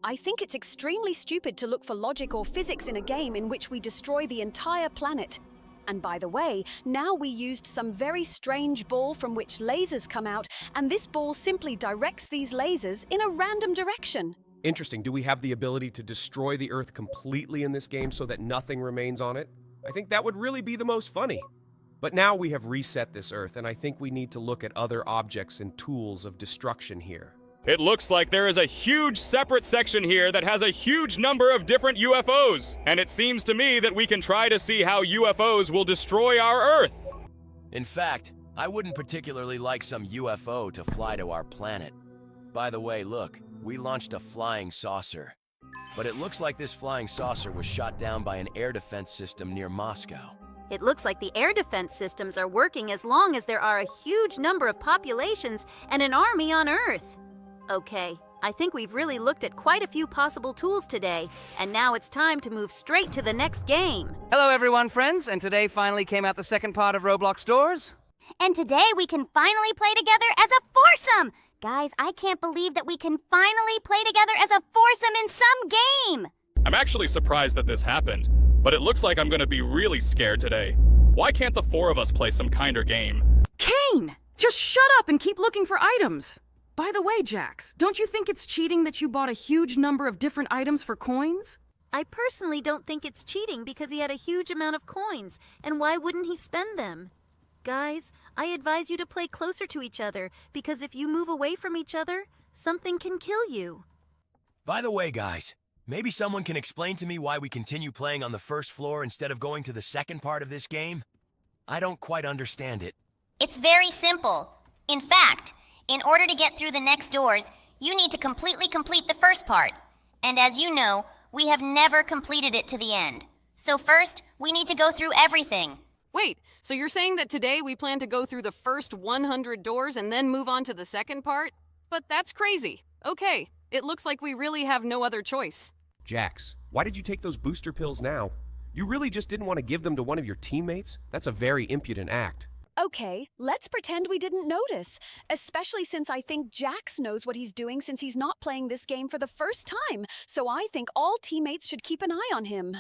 I think it's extremely stupid to look for logic or physics in a game in which we destroy the entire planet. And by the way, now we used some very strange ball from which lasers come out, and this ball simply directs these lasers in a random direction. Interesting. Do we have the ability to destroy the Earth completely in this game so that nothing remains on it? I think that would really be the most funny. But now we have reset this Earth, and I think we need to look at other objects and tools of destruction here. It looks like there is a huge separate section here that has a huge number of different UFOs. And it seems to me that we can try to see how UFOs will destroy our Earth. In fact, I wouldn't particularly like some UFO to fly to our planet. By the way, look, we launched a flying saucer. But it looks like this flying saucer was shot down by an air defense system near Moscow. It looks like the air defense systems are working as long as there are a huge number of populations and an army on Earth. Okay, I think we've really looked at quite a few possible tools today, and now it's time to move straight to the next game. Hello everyone, friends, and today finally came out the second part of Roblox Doors. And today we can finally play together as a foursome! Guys, I can't believe that we can finally play together as a foursome in some game! I'm actually surprised that this happened, but it looks like I'm gonna be really scared today. Why can't the four of us play some kinder game? Kane! Just shut up and keep looking for items! By the way, Jax, don't you think it's cheating that you bought a huge number of different items for coins? I personally don't think it's cheating because he had a huge amount of coins, and why wouldn't he spend them? Guys, I advise you to play closer to each other, because if you move away from each other, something can kill you. By the way, guys, maybe someone can explain to me why we continue playing on the first floor instead of going to the second part of this game? I don't quite understand it. It's very simple. In fact, in order to get through the next doors, you need to completely complete the first part. And as you know, we have never completed it to the end. So first, we need to go through everything. Wait, so you're saying that today we plan to go through the first 100 doors and then move on to the second part? But that's crazy. Okay, it looks like we really have no other choice. Jax, why did you take those booster pills now? You really just didn't want to give them to one of your teammates? That's a very impudent act. Okay, let's pretend we didn't notice, especially since I think Jax knows what he's doing since he's not playing this game for the first time, so I think all teammates should keep an eye on him.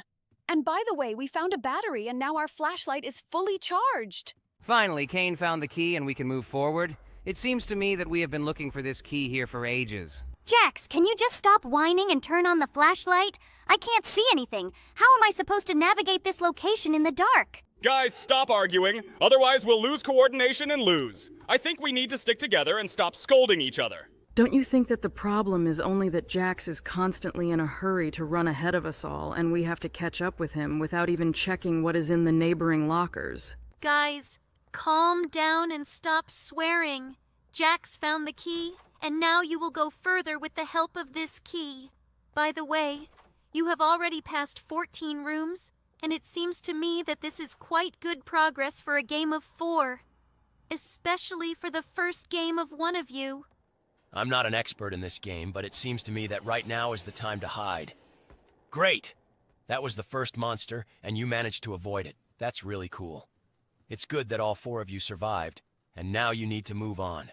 And by the way, we found a battery and now our flashlight is fully charged. Finally, Kane found the key and we can move forward. It seems to me that we have been looking for this key here for ages. Jax, can you just stop whining and turn on the flashlight? I can't see anything. How am I supposed to navigate this location in the dark? Guys, stop arguing, otherwise we'll lose coordination and lose. I think we need to stick together and stop scolding each other. Don't you think that the problem is only that Jax is constantly in a hurry to run ahead of us all, and we have to catch up with him without even checking what is in the neighboring lockers? Guys, calm down and stop swearing. Jax found the key, and now you will go further with the help of this key. By the way, you have already passed 14 rooms, and it seems to me that this is quite good progress for a game of 4. Especially for the first game of one of you. I'm not an expert in this game, but it seems to me that right now is the time to hide. Great! That was the first monster, and you managed to avoid it. That's really cool. It's good that all 4 of you survived, and now you need to move on.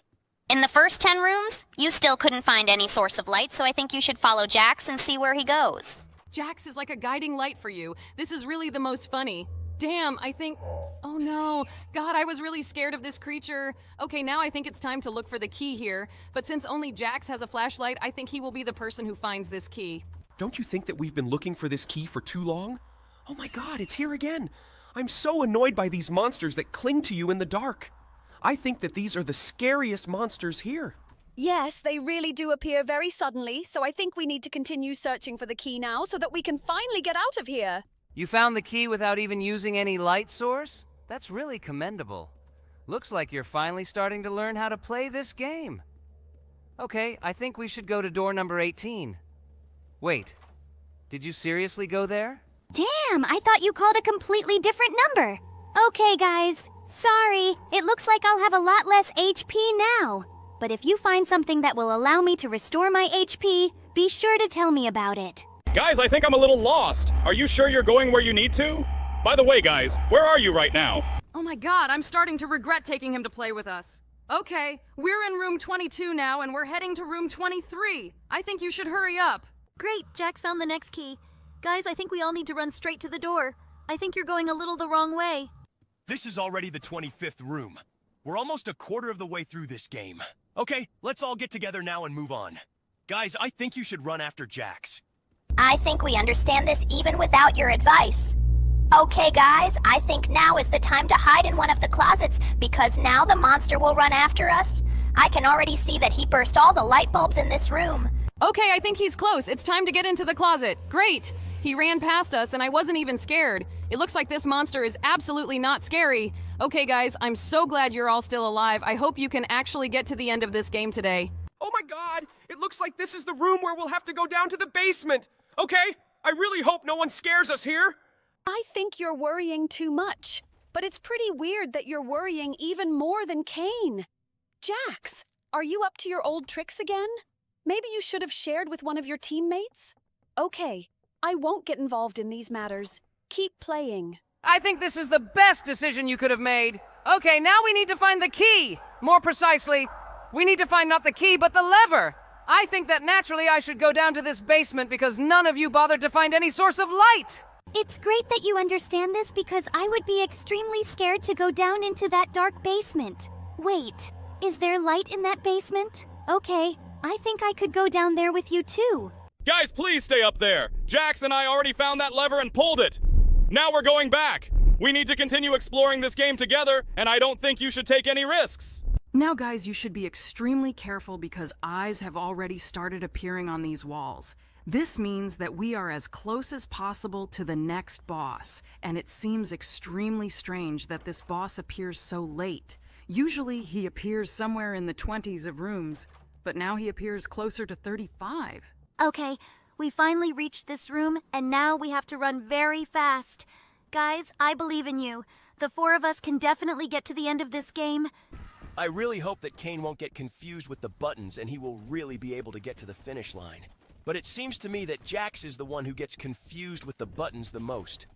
In the first 10 rooms, you still couldn't find any source of light, so I think you should follow Jax and see where he goes. Jax is like a guiding light for you. This is really the most funny. Damn, I think... Oh no. God, I was really scared of this creature. Okay, now I think it's time to look for the key here. But since only Jax has a flashlight, I think he will be the person who finds this key. Don't you think that we've been looking for this key for too long? Oh my god, it's here again. I'm so annoyed by these monsters that cling to you in the dark. I think that these are the scariest monsters here. Yes, they really do appear very suddenly, so I think we need to continue searching for the key now so that we can finally get out of here. You found the key without even using any light source? That's really commendable. Looks like you're finally starting to learn how to play this game. Okay, I think we should go to door number 18. Wait, did you seriously go there? Damn, I thought you called a completely different number. Okay, guys, sorry. It looks like I'll have a lot less HP now. But if you find something that will allow me to restore my HP, be sure to tell me about it. Guys, I think I'm a little lost. Are you sure you're going where you need to? By the way, guys, where are you right now? Oh my god, I'm starting to regret taking him to play with us. Okay, we're in room 22 now and we're heading to room 23. I think you should hurry up. Great, Jax found the next key. Guys, I think we all need to run straight to the door. I think you're going a little the wrong way. This is already the 25th room. We're almost a quarter of the way through this game. Okay, let's all get together now and move on. Guys, I think you should run after Jax. I think we understand this even without your advice. Okay, guys, I think now is the time to hide in one of the closets because now the monster will run after us. I can already see that he burst all the light bulbs in this room. Okay, I think he's close. It's time to get into the closet. Great! He ran past us and I wasn't even scared. It looks like this monster is absolutely not scary. Okay, guys, I'm so glad you're all still alive. I hope you can actually get to the end of this game today. Oh my god, it looks like this is the room where we'll have to go down to the basement. Okay, I really hope no one scares us here. I think you're worrying too much, but it's pretty weird that you're worrying even more than Kane. Jax, are you up to your old tricks again? Maybe you should have shared with one of your teammates? Okay, I won't get involved in these matters. Keep playing. I think this is the best decision you could have made. Okay, now we need to find the key. More precisely, we need to find not the key, but the lever. I think that naturally I should go down to this basement because none of you bothered to find any source of light. It's great that you understand this because I would be extremely scared to go down into that dark basement. Wait, is there light in that basement? Okay, I think I could go down there with you too. Guys, please stay up there. Jax and I already found that lever and pulled it. Now we're going back. We need to continue exploring this game together, and I don't think you should take any risks. Now, guys, you should be extremely careful because eyes have already started appearing on these walls. This means that we are as close as possible to the next boss, and it seems extremely strange that this boss appears so late. Usually he appears somewhere in the 20s of rooms, but now he appears closer to 35. Okay, we finally reached this room, and now we have to run very fast. Guys, I believe in you. The four of us can definitely get to the end of this game. I really hope that Kane won't get confused with the buttons and he will really be able to get to the finish line. But it seems to me that Jax is the one who gets confused with the buttons the most.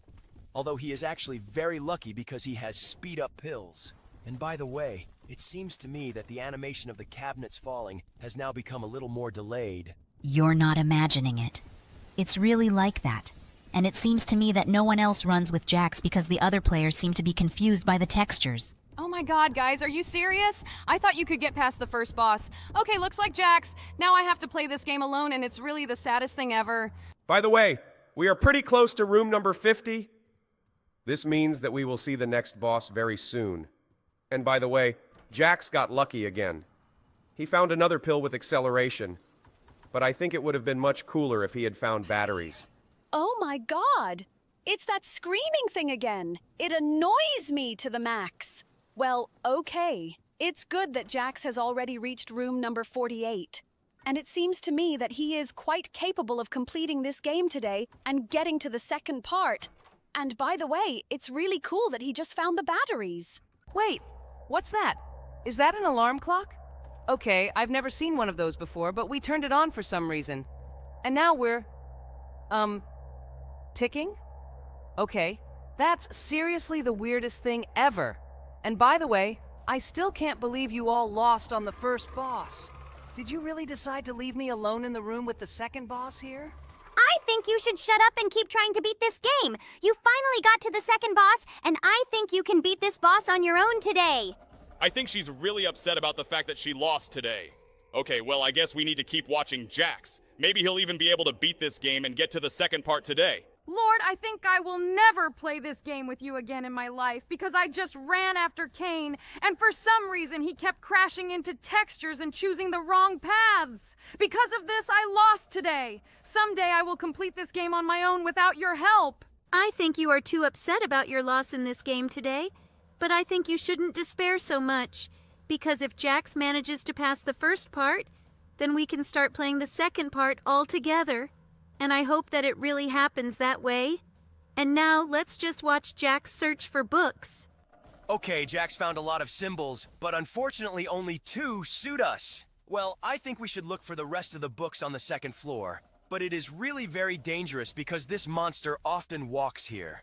Although he is actually very lucky because he has speed-up pills. And by the way, it seems to me that the animation of the cabinets falling has now become a little more delayed. You're not imagining it. It's really like that. And it seems to me that no one else runs with Jax because the other players seem to be confused by the textures. Oh my god, guys, are you serious? I thought you could get past the first boss. Okay, looks like Jax. Now I have to play this game alone, and it's really the saddest thing ever. By the way, we are pretty close to room number 50. This means that we will see the next boss very soon. And by the way, Jax got lucky again. He found another pill with acceleration. But I think it would have been much cooler if he had found batteries. Oh my god! It's that screaming thing again. It annoys me to the max. Well, okay. It's good that Jax has already reached room number 48. And it seems to me that he is quite capable of completing this game today and getting to the second part. And by the way, it's really cool that he just found the batteries. Wait, what's that? Is that an alarm clock? Okay, I've never seen one of those before, but we turned it on for some reason. And now we're, ticking? Okay, that's seriously the weirdest thing ever. And by the way, I still can't believe you all lost on the first boss. Did you really decide to leave me alone in the room with the second boss here? I think you should shut up and keep trying to beat this game. You finally got to the second boss, and I think you can beat this boss on your own today. I think she's really upset about the fact that she lost today. Okay, well, I guess we need to keep watching Jax. Maybe he'll even be able to beat this game and get to the second part today. Lord, I think I will never play this game with you again in my life because I just ran after Kane, and for some reason he kept crashing into textures and choosing the wrong paths. Because of this, I lost today. Someday I will complete this game on my own without your help. I think you are too upset about your loss in this game today, but I think you shouldn't despair so much, because if Jax manages to pass the first part, then we can start playing the second part all together. And I hope that it really happens that way. And now, let's just watch Jax search for books. Okay, Jax found a lot of symbols, but unfortunately only 2 suit us. Well, I think we should look for the rest of the books on the second floor. But it is really very dangerous because this monster often walks here.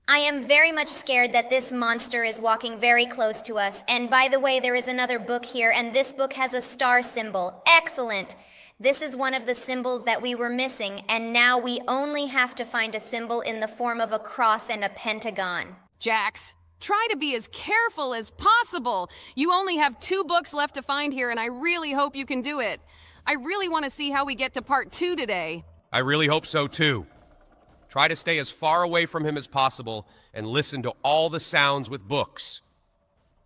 I am very much scared that this monster is walking very close to us. And by the way, there is another book here, and this book has a star symbol. Excellent! This is one of the symbols that we were missing, and now we only have to find a symbol in the form of a cross and a pentagon. Jax, try to be as careful as possible. You only have 2 books left to find here, and I really hope you can do it. I really want to see how we get to part 2 today. I really hope so too. Try to stay as far away from him as possible and listen to all the sounds with books.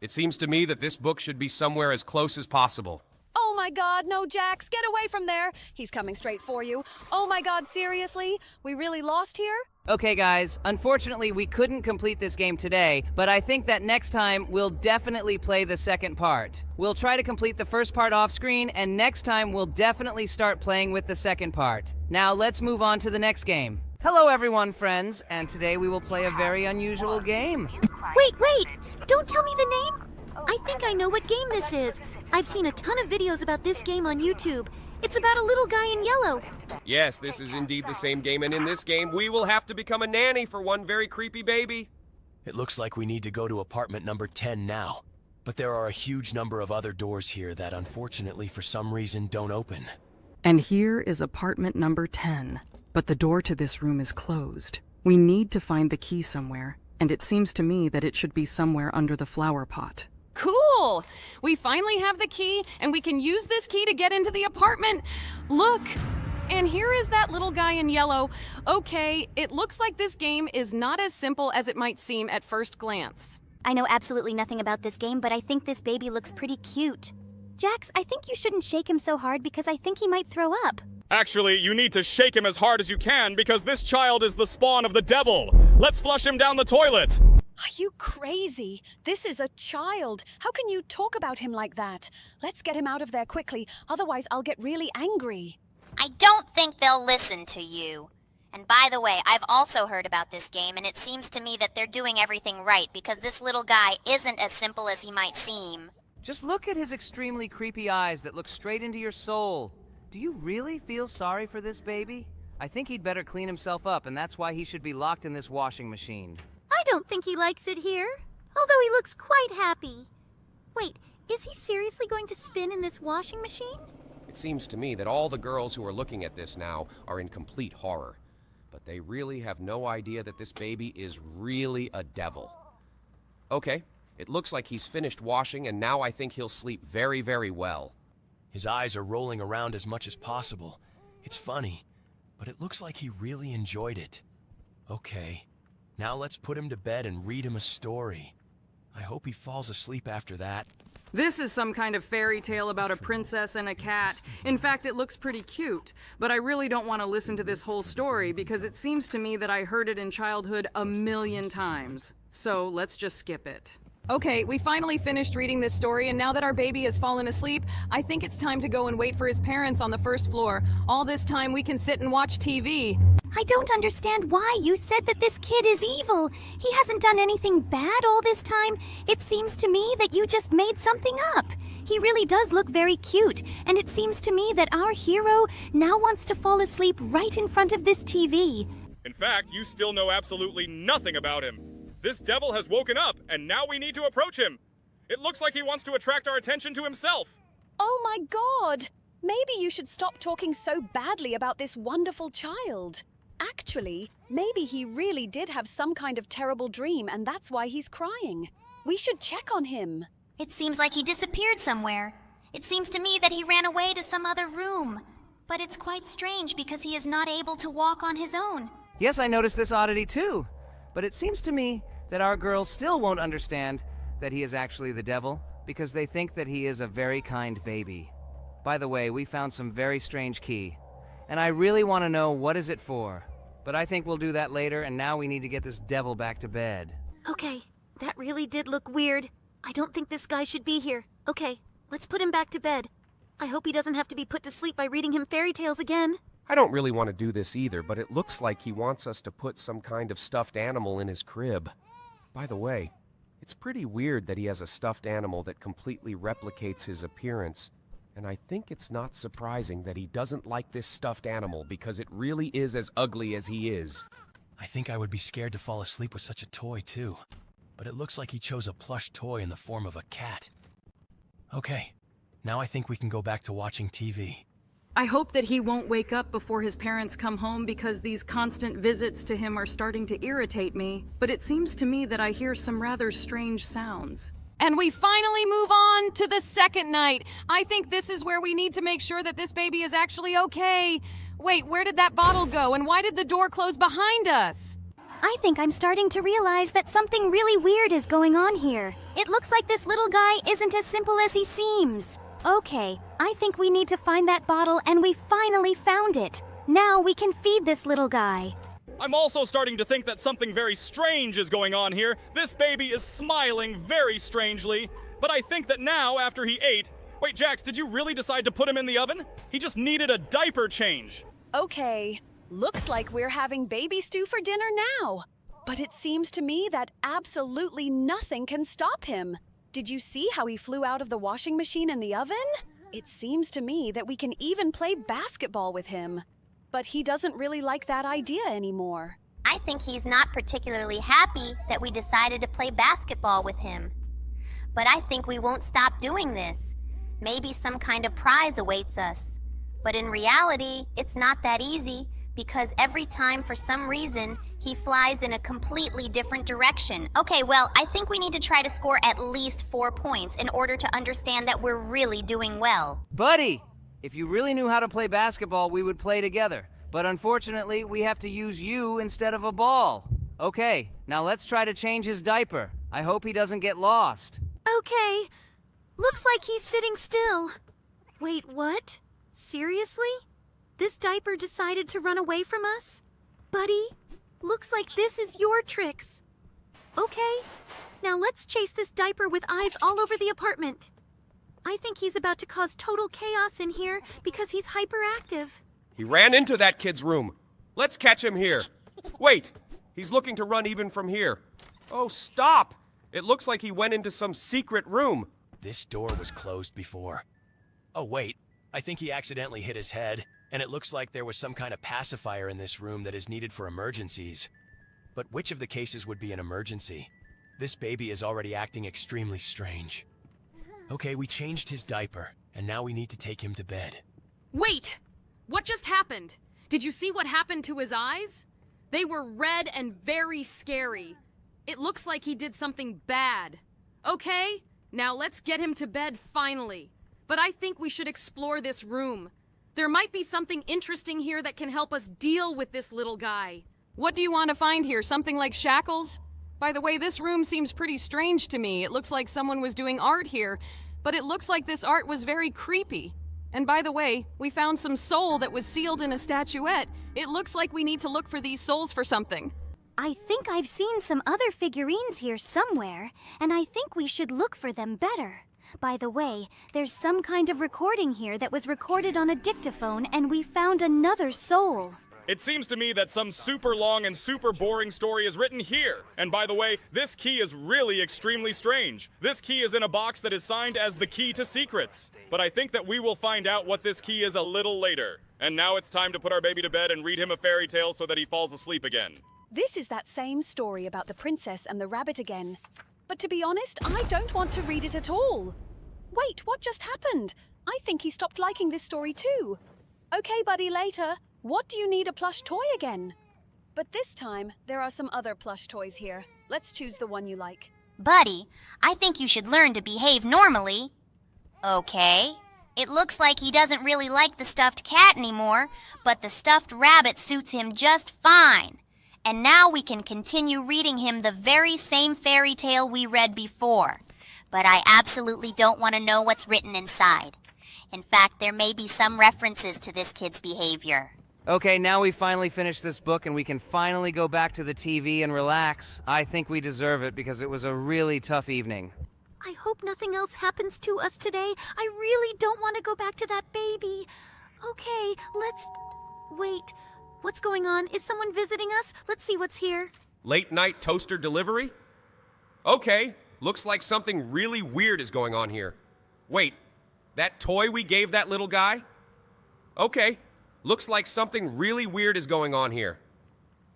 It seems to me that this book should be somewhere as close as possible. Oh my god, no, Jax, get away from there. He's coming straight for you. Oh my god, seriously? We really lost here? Okay, guys, unfortunately we couldn't complete this game today, but I think that next time we'll definitely play the second part. We'll try to complete the first part off screen, and next time we'll definitely start playing with the second part. Now let's move on to the next game. Hello everyone, friends, and today we will play a very unusual game. Wait! Don't tell me the name! I think I know what game this is. I've seen a ton of videos about this game on YouTube. It's about a little guy in yellow. Yes, this is indeed the same game, and in this game, we will have to become a nanny for one very creepy baby. It looks like we need to go to apartment number 10 now. But there are a huge number of other doors here that unfortunately for some reason don't open. And here is apartment number 10. But the door to this room is closed. We need to find the key somewhere, and it seems to me that it should be somewhere under the flower pot. Cool! We finally have the key, and we can use this key to get into the apartment. Look! And here is that little guy in yellow. Okay, it looks like this game is not as simple as it might seem at first glance. I know absolutely nothing about this game, but I think this baby looks pretty cute. Jax, I think you shouldn't shake him so hard because I think he might throw up. Actually, you need to shake him as hard as you can because this child is the spawn of the devil. Let's flush him down the toilet. Are you crazy? This is a child. How can you talk about him like that? Let's get him out of there quickly, otherwise I'll get really angry. I don't think they'll listen to you. And by the way, I've also heard about this game, and it seems to me that they're doing everything right because this little guy isn't as simple as he might seem. Just look at his extremely creepy eyes that look straight into your soul. Do you really feel sorry for this baby? I think he'd better clean himself up, and that's why he should be locked in this washing machine. I don't think he likes it here, although he looks quite happy. Wait, is he seriously going to spin in this washing machine? It seems to me that all the girls who are looking at this now are in complete horror. But they really have no idea that this baby is really a devil. Okay, it looks like he's finished washing, and now I think he'll sleep very, very well. His eyes are rolling around as much as possible. It's funny, but it looks like he really enjoyed it. Okay, now let's put him to bed and read him a story. I hope he falls asleep after that. This is some kind of fairy tale about a princess and a cat. In fact, it looks pretty cute. But I really don't want to listen to this whole story because it seems to me that I heard it in childhood 1,000,000 times. So let's just skip it. Okay, we finally finished reading this story, and now that our baby has fallen asleep, I think it's time to go and wait for his parents on the first floor. All this time we can sit and watch TV. I don't understand why you said that this kid is evil. He hasn't done anything bad all this time. It seems to me that you just made something up. He really does look very cute, and it seems to me that our hero now wants to fall asleep right in front of this TV. In fact, you still know absolutely nothing about him. This devil has woken up, and now we need to approach him. It looks like he wants to attract our attention to himself. Oh my God! Maybe you should stop talking so badly about this wonderful child. Actually, maybe he really did have some kind of terrible dream, and that's why he's crying. We should check on him. It seems like he disappeared somewhere. It seems to me that he ran away to some other room. But it's quite strange because he is not able to walk on his own. Yes, I noticed this oddity too. But it seems to me that our girls still won't understand that he is actually the devil because they think that he is a very kind baby. By the way, we found some very strange key, and I really want to know what is it for. But I think we'll do that later, and now we need to get this devil back to bed. Okay, that really did look weird. I don't think this guy should be here. Okay, let's put him back to bed. I hope he doesn't have to be put to sleep by reading him fairy tales again. I don't really want to do this either, but it looks like he wants us to put some kind of stuffed animal in his crib. By the way, it's pretty weird that he has a stuffed animal that completely replicates his appearance. And I think it's not surprising that he doesn't like this stuffed animal because it really is as ugly as he is. I think I would be scared to fall asleep with such a toy, too. But it looks like he chose a plush toy in the form of a cat. Okay, now I think we can go back to watching TV. I hope that he won't wake up before his parents come home because these constant visits to him are starting to irritate me. But it seems to me that I hear some rather strange sounds. And we finally move on to the second night. I think this is where we need to make sure that this baby is actually okay. Wait, where did that bottle go, and why did the door close behind us? I think I'm starting to realize that something really weird is going on here. It looks like this little guy isn't as simple as he seems. Okay, I think we need to find that bottle, and we finally found it. Now we can feed this little guy. I'm also starting to think that something very strange is going on here. This baby is smiling very strangely. But I think that now, after he ate... Wait, Jax, did you really decide to put him in the oven? He just needed a diaper change. Okay, looks like we're having baby stew for dinner now. But it seems to me that absolutely nothing can stop him. Did you see how he flew out of the washing machine in the oven? It seems to me that we can even play basketball with him. But he doesn't really like that idea anymore. I think he's not particularly happy that we decided to play basketball with him. But I think we won't stop doing this. Maybe some kind of prize awaits us. But in reality, it's not that easy because every time, for some reason, he flies in a completely different direction. Okay, well, I think we need to try to score at least 4 points in order to understand that we're really doing well. Buddy, if you really knew how to play basketball, we would play together. But unfortunately, we have to use you instead of a ball. Okay, now let's try to change his diaper. I hope he doesn't get lost. Okay. Looks like he's sitting still. Wait, what? Seriously? This diaper decided to run away from us? Buddy, looks like this is your tricks. Okay, now let's chase this diaper with eyes all over the apartment. I think he's about to cause total chaos in here because he's hyperactive. He ran into that kid's room. Let's catch him here. Wait, he's looking to run even from here. Oh, stop! It looks like he went into some secret room. This door was closed before. Oh, wait. I think he accidentally hit his head, and it looks like there was some kind of pacifier in this room that is needed for emergencies. But which of the cases would be an emergency? This baby is already acting extremely strange. Okay, we changed his diaper, and now we need to take him to bed. Wait! What just happened? Did you see what happened to his eyes? They were red and very scary. It looks like he did something bad. Okay, now let's get him to bed finally. But I think we should explore this room. There might be something interesting here that can help us deal with this little guy. What do you want to find here? Something like shackles? By the way, this room seems pretty strange to me. It looks like someone was doing art here, but it looks like this art was very creepy. And by the way, we found some soul that was sealed in a statuette. It looks like we need to look for these souls for something. I think I've seen some other figurines here somewhere, and I think we should look for them better. By the way, there's some kind of recording here that was recorded on a dictaphone, and we found another soul. It seems to me that some super long and super boring story is written here. And by the way, this key is really extremely strange. This key is in a box that is signed as the key to secrets. But I think that we will find out what this key is a little later. And now it's time to put our baby to bed and read him a fairy tale so that he falls asleep again. This is that same story about the princess and the rabbit again. But to be honest, I don't want to read it at all. Wait, what just happened? I think he stopped liking this story too. Okay, buddy, later. What do you need a plush toy again? But this time, there are some other plush toys here. Let's choose the one you like. Buddy, I think you should learn to behave normally. Okay. It looks like he doesn't really like the stuffed cat anymore, but the stuffed rabbit suits him just fine. And now we can continue reading him the very same fairy tale we read before. But I absolutely don't want to know what's written inside. In fact, there may be some references to this kid's behavior. Okay, now we finally finished this book and we can finally go back to the TV and relax. I think we deserve it because it was a really tough evening. I hope nothing else happens to us today. I really don't want to go back to that baby. Okay, let's... Wait, what's going on? Is someone visiting us? Let's see what's here. Late night toaster delivery? Okay, looks like something really weird is going on here. Wait, that toy we gave that little guy? Okay, looks like something really weird is going on here.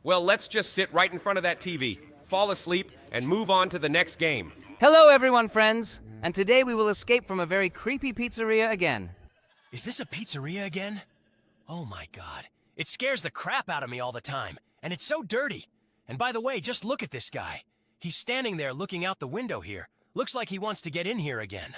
Well, let's just sit right in front of that TV, fall asleep, and move on to the next game. Hello, everyone, friends. And today we will escape from a very creepy pizzeria again. Is this a pizzeria again? Oh my god. It scares the crap out of me all the time. And it's so dirty. And by the way, just look at this guy. He's standing there looking out the window here. Looks like he wants to get in here again.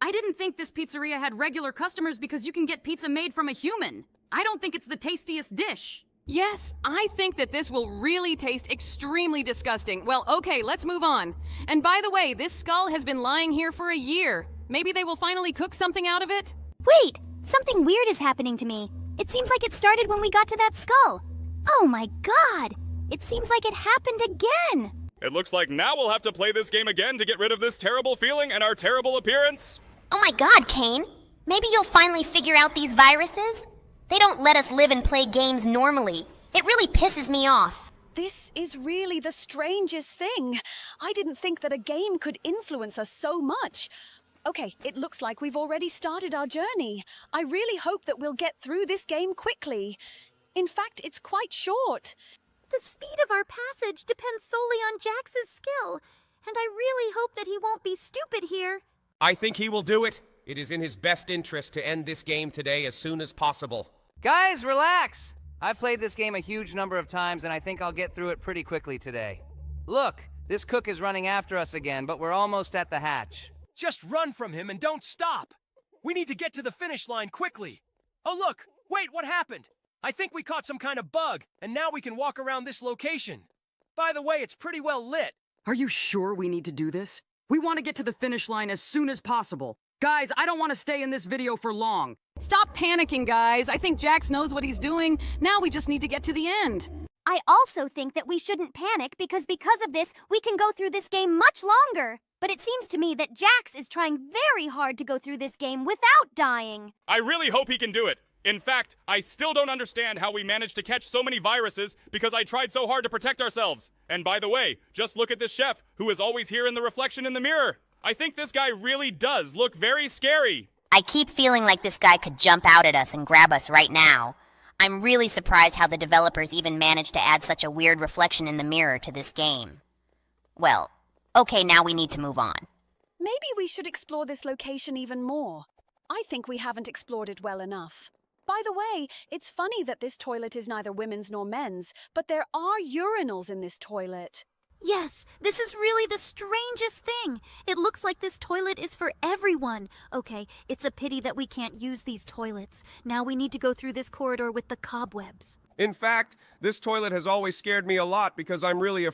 I didn't think this pizzeria had regular customers because you can get pizza made from a human. I don't think it's the tastiest dish. Yes, I think that this will really taste extremely disgusting. Well, okay, let's move on. And by the way, this skull has been lying here for a year. Maybe they will finally cook something out of it? Wait, something weird is happening to me. It seems like it started when we got to that skull. Oh my god! It seems like it happened again! It looks like now we'll have to play this game again to get rid of this terrible feeling and our terrible appearance. Oh my god, Kane. Maybe you'll finally figure out these viruses? They don't let us live and play games normally. It really pisses me off. This is really the strangest thing. I didn't think that a game could influence us so much. Okay, it looks like we've already started our journey. I really hope that we'll get through this game quickly. In fact, it's quite short. The speed of our passage depends solely on Jax's skill, and I really hope that he won't be stupid here. I think he will do it. It is in his best interest to end this game today as soon as possible. Guys, relax! I've played this game a huge number of times, and I think I'll get through it pretty quickly today. Look, this cook is running after us again, but we're almost at the hatch. Just run from him and don't stop. We need to get to the finish line quickly. Oh, look! Wait, what happened? I think we caught some kind of bug, and now we can walk around this location. By the way, it's pretty well lit. Are you sure we need to do this? We want to get to the finish line as soon as possible. Guys, I don't want to stay in this video for long. Stop panicking, guys. I think Jax knows what he's doing. Now we just need to get to the end. I also think that we shouldn't panic because of this, we can go through this game much longer. But it seems to me that Jax is trying very hard to go through this game without dying. I really hope he can do it. In fact, I still don't understand how we managed to catch so many viruses because I tried so hard to protect ourselves. And by the way, just look at this chef who is always here in the reflection in the mirror. I think this guy really does look very scary. I keep feeling like this guy could jump out at us and grab us right now. I'm really surprised how the developers even managed to add such a weird reflection in the mirror to this game. Well, okay, now we need to move on. Maybe we should explore this location even more. I think we haven't explored it well enough. By the way, it's funny that this toilet is neither women's nor men's, but there are urinals in this toilet. Yes, this is really the strangest thing. It looks like this toilet is for everyone. Okay, it's a pity that we can't use these toilets. Now we need to go through this corridor with the cobwebs. In fact, this toilet has always scared me a lot because I'm really afraid